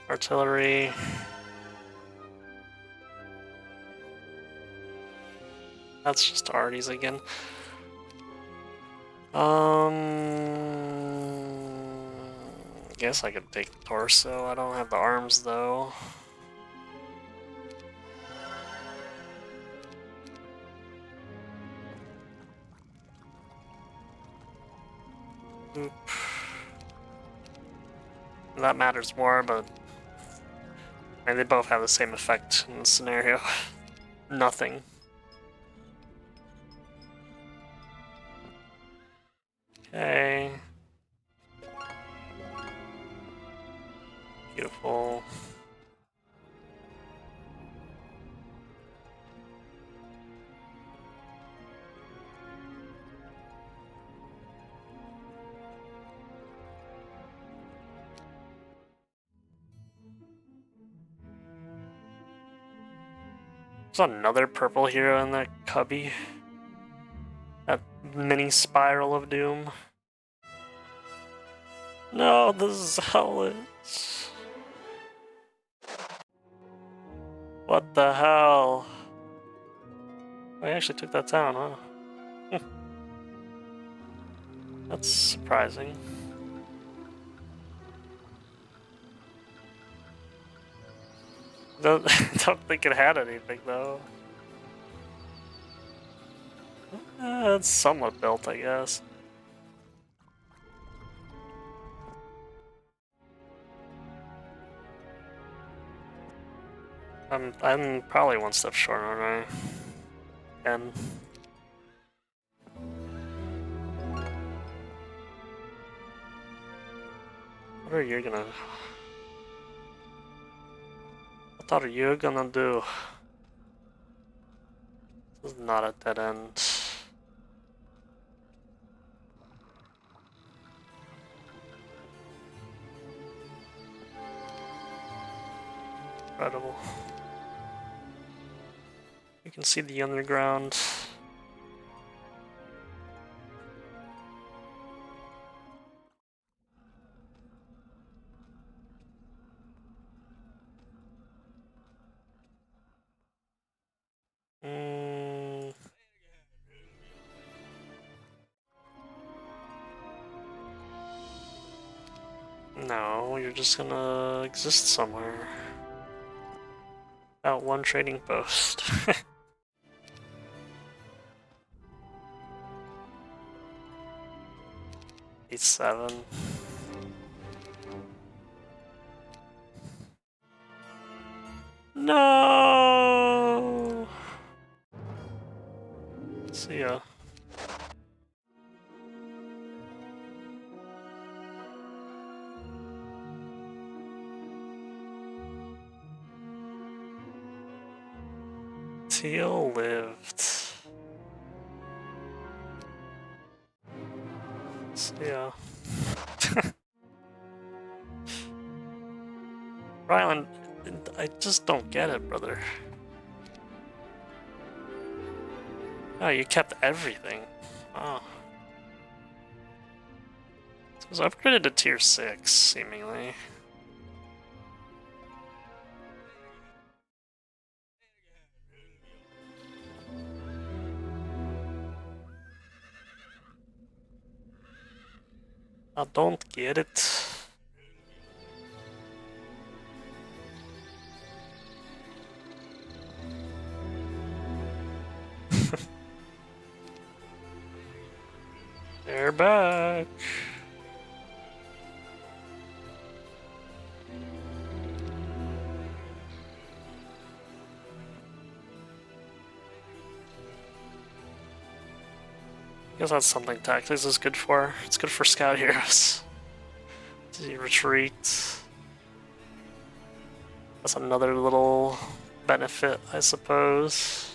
Artillery. That's just Arties again. Guess I could take the torso. I don't have the arms though. Oop. That matters more, but I mean, they both have the same effect in this scenario. Nothing. Okay. Beautiful. There's another purple hero in that cubby. That mini spiral of doom. No, the zealots. What the hell? I actually took that town, huh? That's surprising. Don't think it had anything though. It's somewhat built, I guess. I'm probably one step short, aren't I? And what are you gonna? What are you gonna do? This is not a dead end. Incredible. You can see the underground. No, you're just gonna exist somewhere. Out one trading post. E7. No! See ya. Teal lived. See ya. Rylan, I just don't get it, brother. Oh, you kept everything. Oh. So it was upgraded to tier 6, seemingly. I don't get it. They're back. I guess that's something tactics is good for. It's good for scout heroes. To retreat. That's another little benefit, I suppose.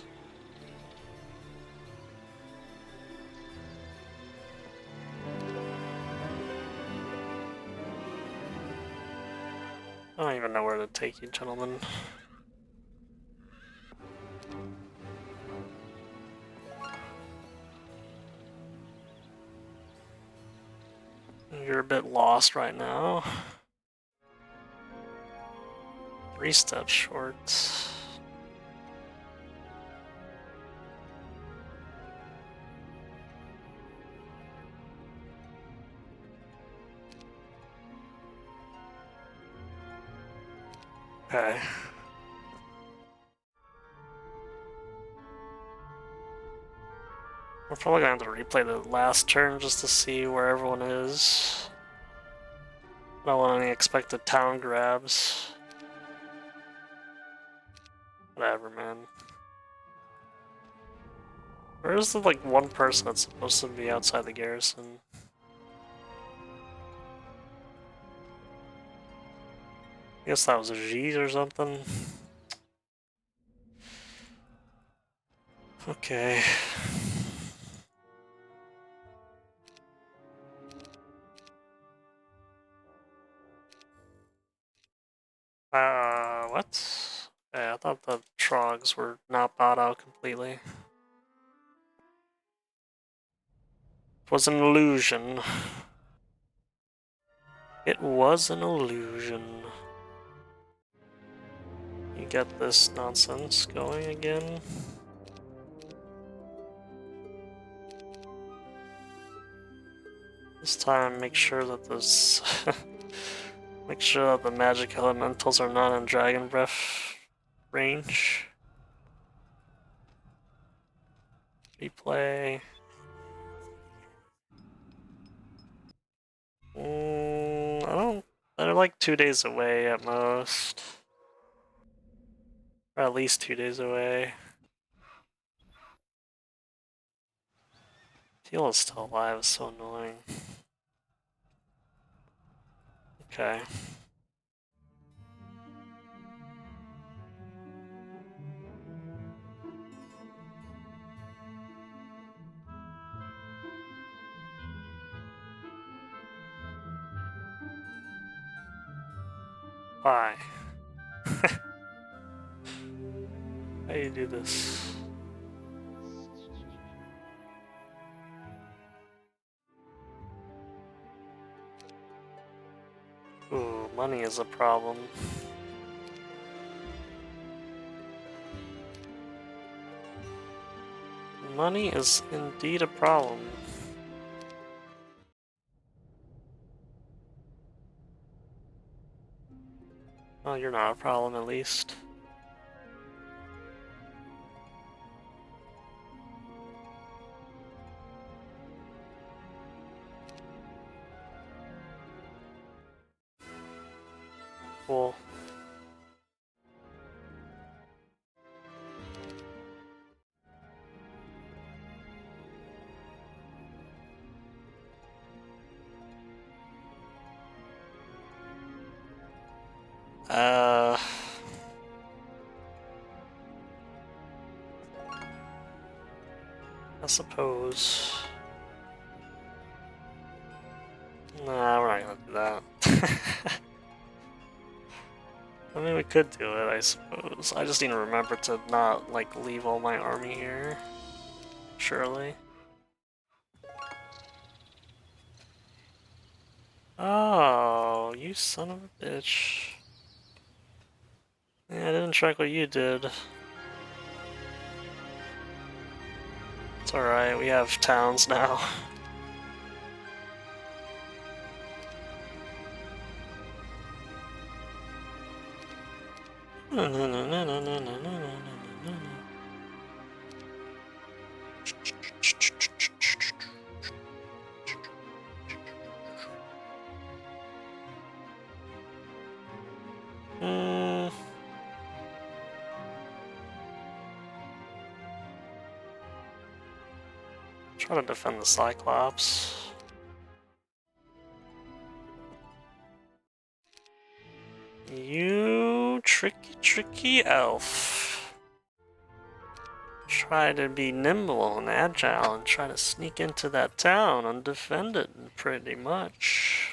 I don't even know where to take you, gentlemen. You're a bit lost right now. 3 steps short. Okay. We're probably gonna have to replay the last turn just to see where everyone is. I don't want any expected town grabs. Whatever, man. Where's the, like, one person that's supposed to be outside the garrison? I guess that was a G's or something. Okay. What? Yeah, I thought the trogs were not bought out completely. It was an illusion. It was an illusion. You get this nonsense going again. This time, make sure that this... make sure that the magic elementals are not in Dragon Breath range. Replay. I don't... They're like 2 days away at most. Or at least 2 days away. Teal is still alive, it's so annoying. Okay. Why? How do you do this? Ooh, money is a problem. Money is indeed a problem. Well, you're not a problem, at least. Cool. I suppose. Nah, we're not gonna do that. I mean, we could do it, I suppose. I just need to remember to not, like, leave all my army here. Surely. Oh, you son of a bitch. Yeah, I didn't track what you did. It's alright, we have towns now. Try to defend the Cyclops. You tricky elf. Try to be nimble and agile and try to sneak into that town undefended, pretty much.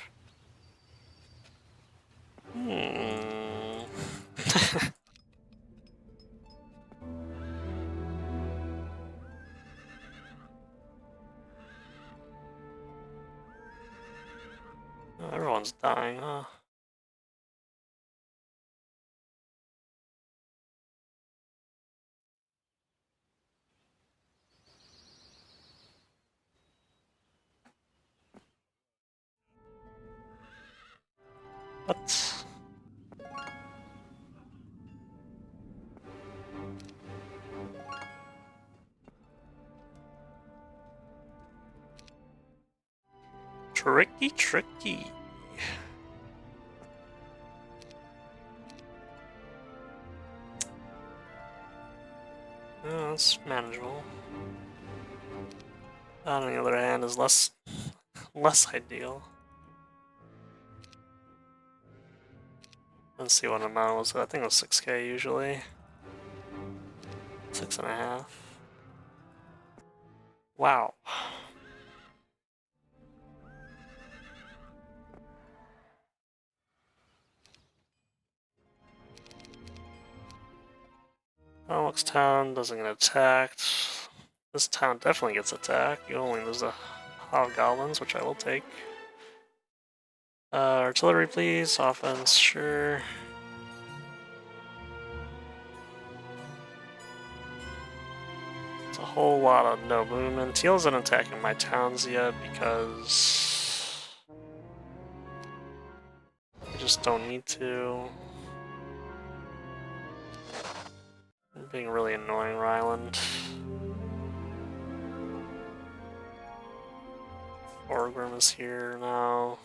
Oh, everyone's dying, huh? What? Tricky. Oh, that's manageable. That, on the other hand, is less ideal. Let's see what amount was it. I think it was 6k usually. 6.5. Wow. Alex Town doesn't get attacked. This town definitely gets attacked. You only lose the hobgoblins, which I will take. Artillery, please. Offense, sure. It's a whole lot of no movement. Teal isn't attacking my towns yet because I just don't need to. I'm being really annoying, Ryland. Orgrim is here now.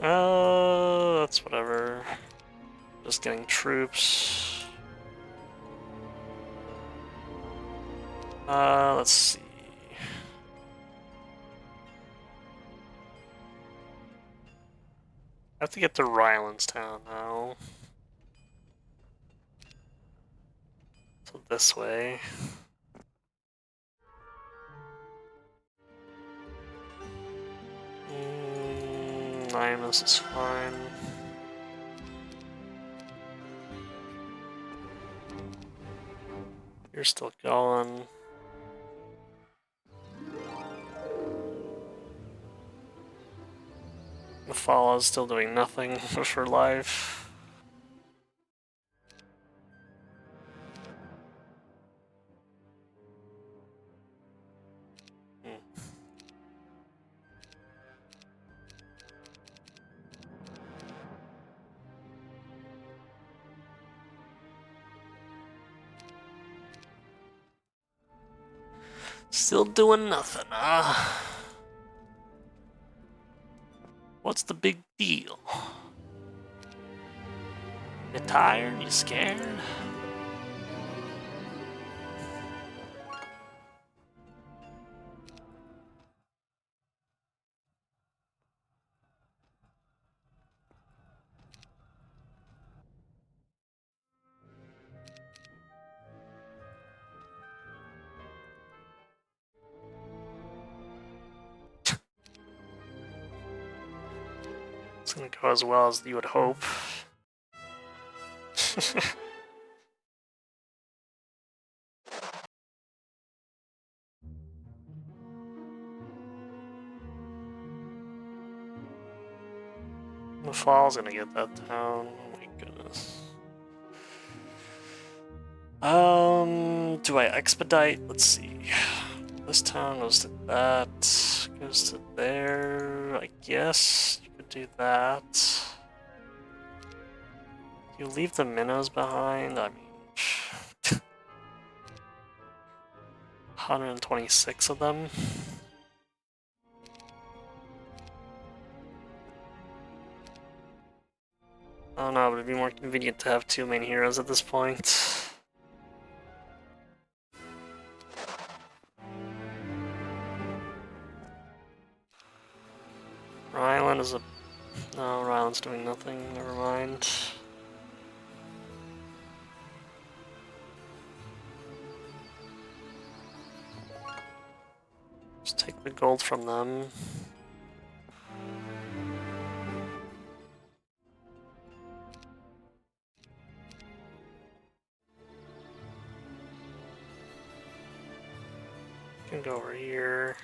Oh, that's whatever. Just getting troops. Let's see. I have to get to Ryland's town now. So this way. This is fine. You're still going. Mafala's still doing nothing for life. Still doing nothing, huh? What's the big deal? You tired? You scared? It's gonna go as well as you would hope. The fall's gonna get that down. Oh my goodness. Do I expedite? Let's see. This town goes to that, goes to there. I guess you could do that. You leave the minnows behind. I mean, 126 of them. I don't know, but it'd be more convenient to have two main heroes at this point. Ryland is a... No, Ryland's doing nothing. Never mind. Just take the gold from them. Can go over here.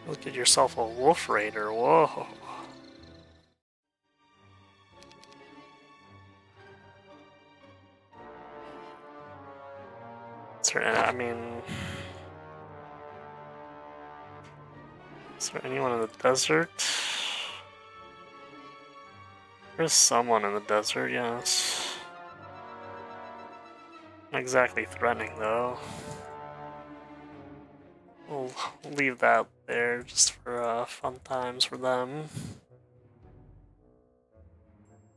Look at yourself a wolf raider. Whoa. I mean, is there anyone in the desert? There's someone in the desert, yes. Not exactly threatening, though. We'll leave that there just for fun times for them.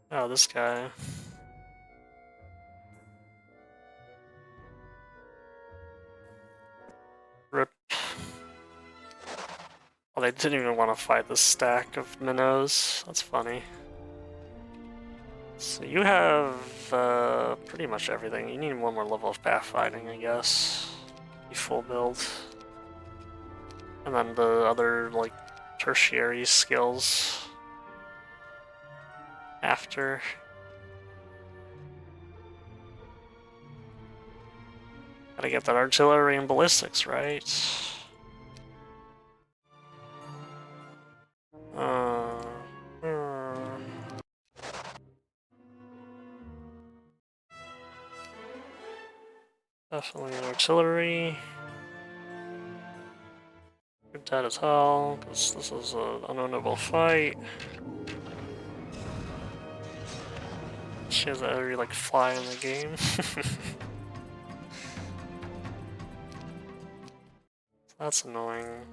Oh, this guy. Rip. Oh, they didn't even want to fight this stack of minnows. That's funny. So you have pretty much everything. You need one more level of pathfinding, I guess. Be full build. And then the other, like, tertiary skills after. Gotta get that artillery and ballistics, right? Definitely an artillery. Good that as hell, because this is an unwinnable fight. She has every like fly in the game. That's annoying.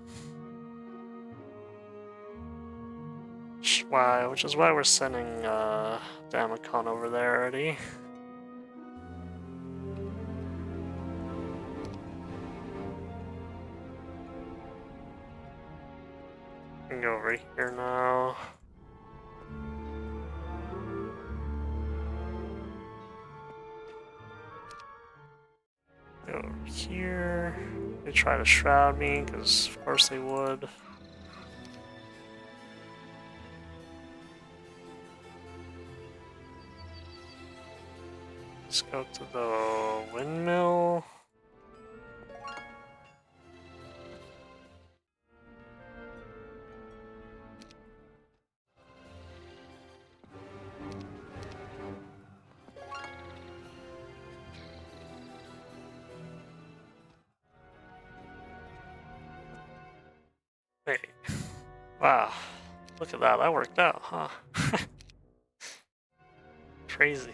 Why? Which is why we're sending Damacon over there already. We can go over here now. Go over here. They try to shroud me, because of course they would. Let's go to the windmill. Wait. Wow. Look at that, that worked out, huh? Crazy.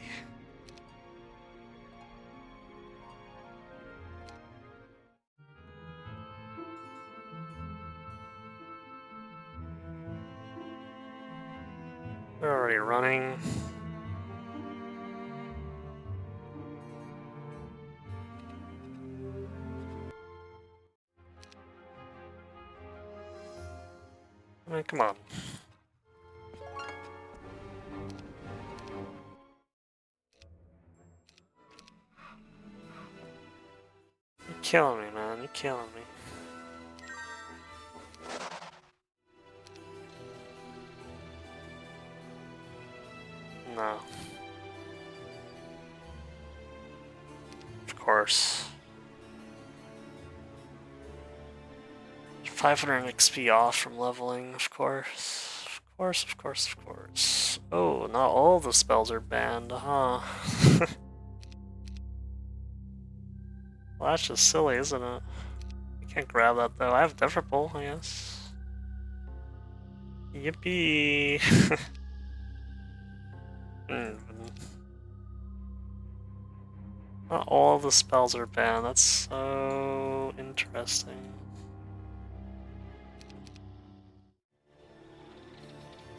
They're already running. I mean, come on. You're killing me, man. You're killing me. No. Of course. 500 XP off from leveling, of course. Of course, of course, of course. Oh, not all the spells are banned, huh? Well, that's just silly, isn't it? I can't grab that though. I have Deverable, I guess. Yippee! Not all the spells are banned. That's so interesting.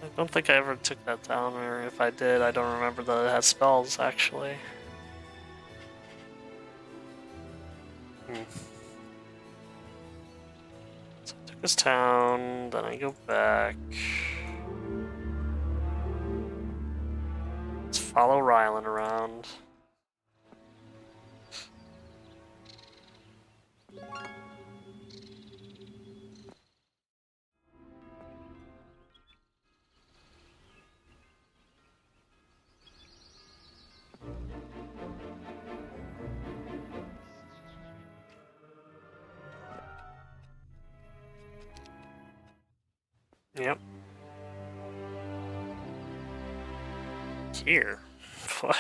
I don't think I ever took that down, or if I did, I don't remember that it had spells, actually. So I took this town, then I go back. Let's follow Rylan around. Yep. Here? What?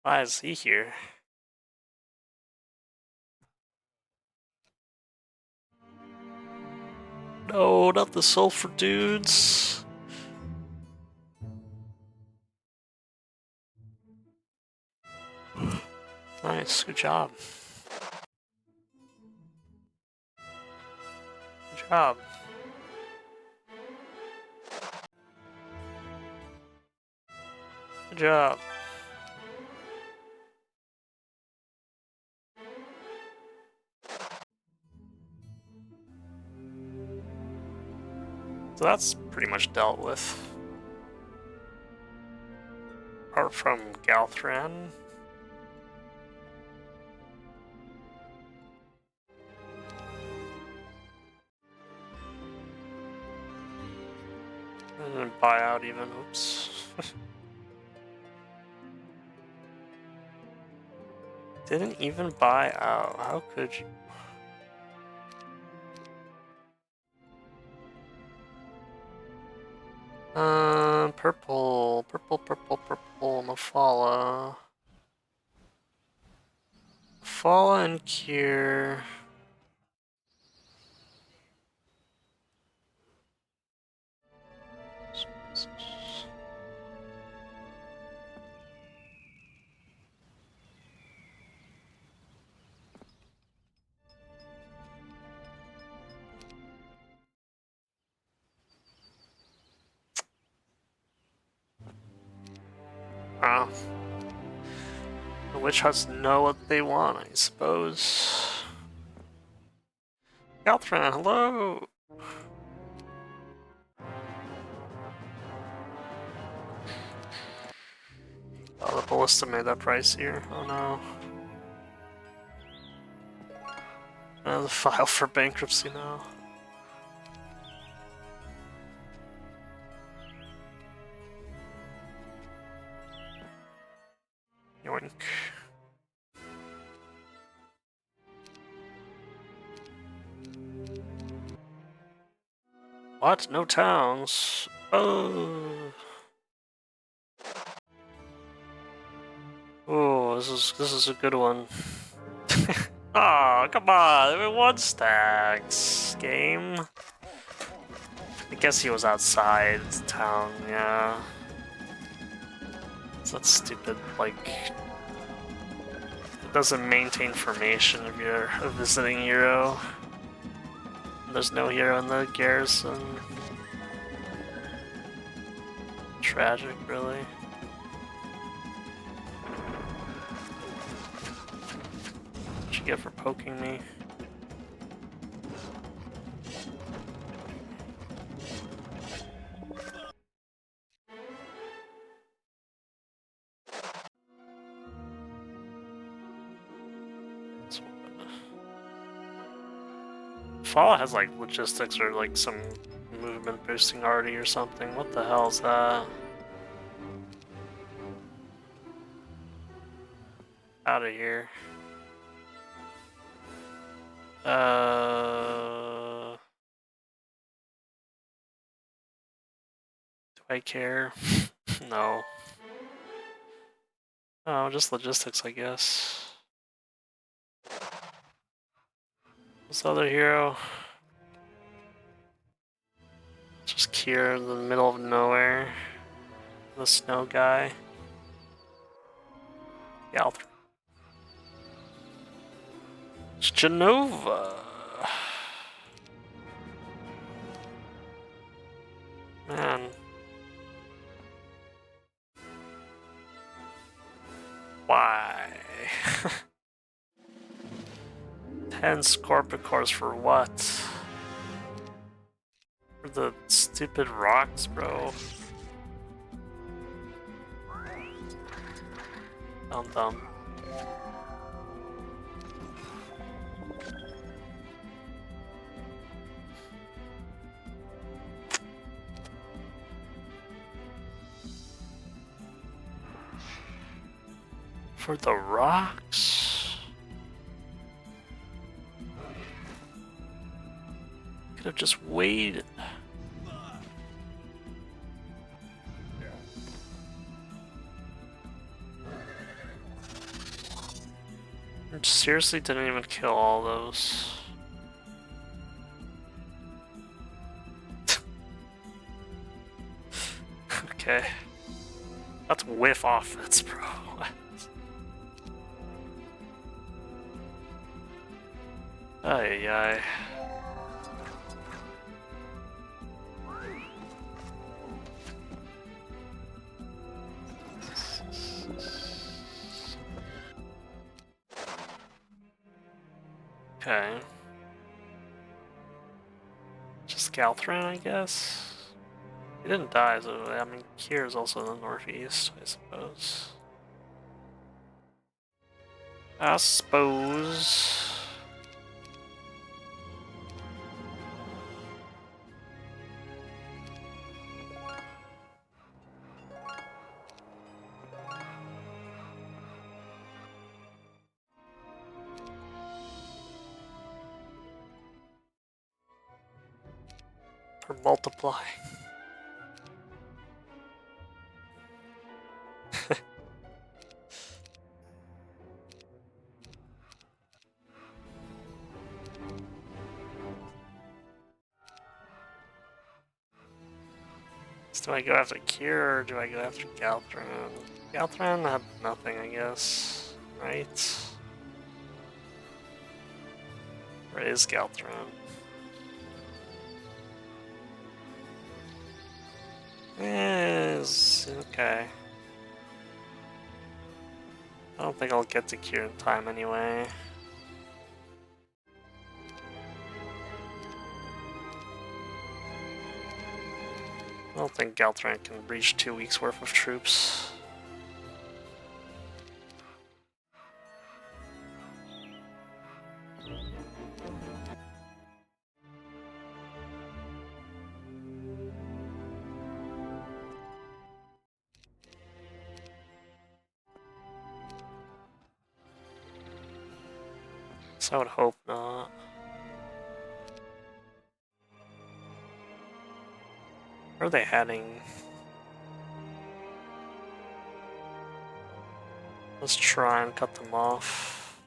Why is he here? No, not the sulfur dudes. Nice, good job. Good job. Good job. So that's pretty much dealt with. Apart from Galthran. I didn't buy out even, oops. Didn't even buy out, how could you? Purple, Mafala. Mafala and Cure. Oh. The witch huts know what they want, I suppose. Galthran, hello! Oh, the ballista made that price here. Oh no. Another file for bankruptcy now. Yoink. What? No towns? Oh. Oh, this is a good one. Oh, come on! I mean, one stacks game. guess he was outside town, yeah. So that's stupid, like... It doesn't maintain formation if you're a visiting hero. There's no hero in the garrison. Tragic, really. What'd you get for poking me? Fall has like logistics or like some movement boosting already or something. What the hell is that? Out of here. Do I care? No. Oh, just logistics, I guess. This other hero. Just Kira in the middle of nowhere. The snow guy. Galthra. It's Genova. Man. Why? 10 Scorpicors for what? For the stupid rocks, bro. Dumb. For the rocks? Could have just waited. I seriously didn't even kill all those. Okay. That's whiff offense, bro. Ay, ay. Okay. Just Galthran, I guess? He didn't die, so I mean, Kier's also in the northeast, I suppose. I suppose. Or multiply. Do I go after Kier or do I go after Galthran? Galthran had nothing, I guess. Right? Where is Galthran? Okay. I don't think I'll get to Kier in time anyway. I don't think Galthran can reach 2 weeks worth of troops. So I would hope not. Where are they heading? Let's try and cut them off.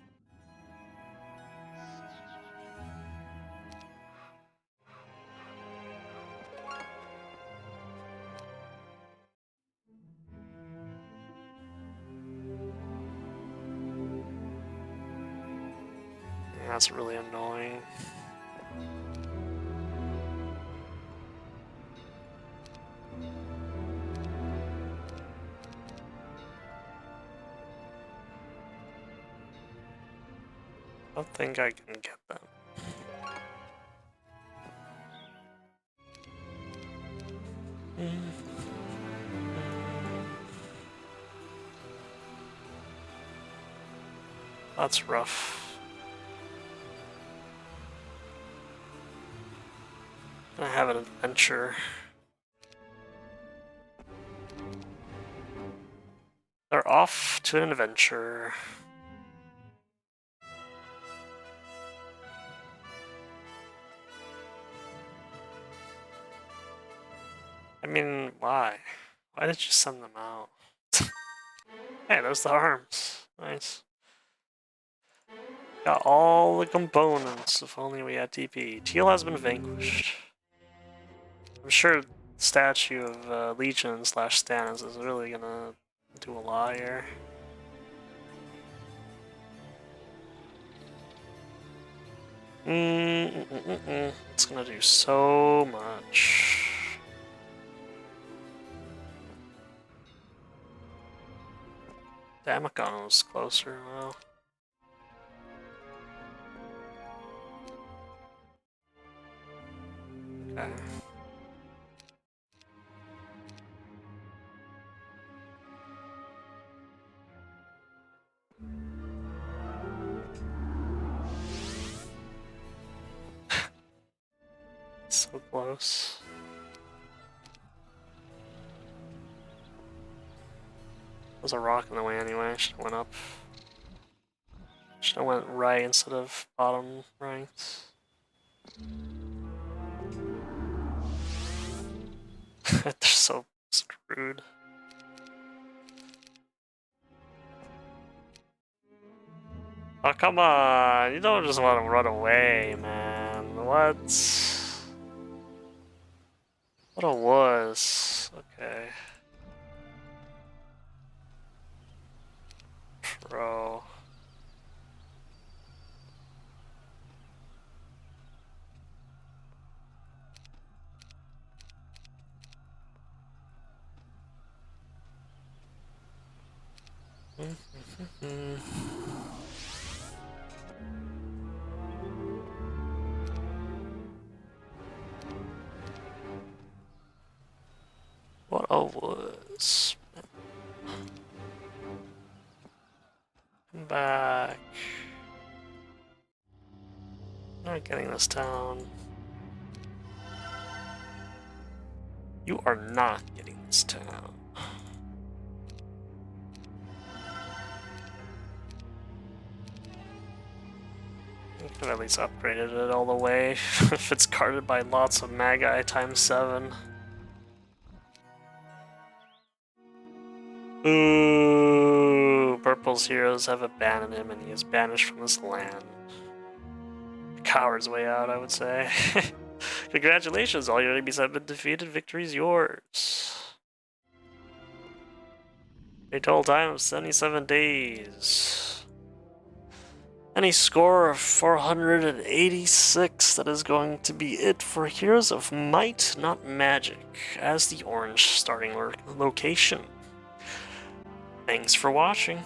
That's really annoying. I don't think I can get them. That's rough. I have an adventure. They're off to an adventure. I mean, why? Why did you send them out? Hey, there's the arms. Nice. Got all the components. If only we had TP. Teal has been vanquished. I'm sure the statue of Legion / Stannis is really gonna do a lot here. It's gonna do so much. Damacon was closer though. Okay. So close. There's a rock in the way anyway. Should have went up. Should have went right instead of bottom right. They're so screwed. Oh, come on. You don't just want to run away, man. What? What a wuss. Okay. Bro. What a wuss. Come back. Not getting this town. You are not getting this town. You could have at least upgraded it all the way if it's guarded by lots of Magi ×7. Ooh, Purple's heroes have abandoned him and he is banished from this land. Coward's way out, I would say. Congratulations, all your enemies have been defeated. Victory is yours. A total time of 77 days. Any score of 486. That is going to be it for Heroes of Might, Not Magic, as the orange starting location. Thanks for watching.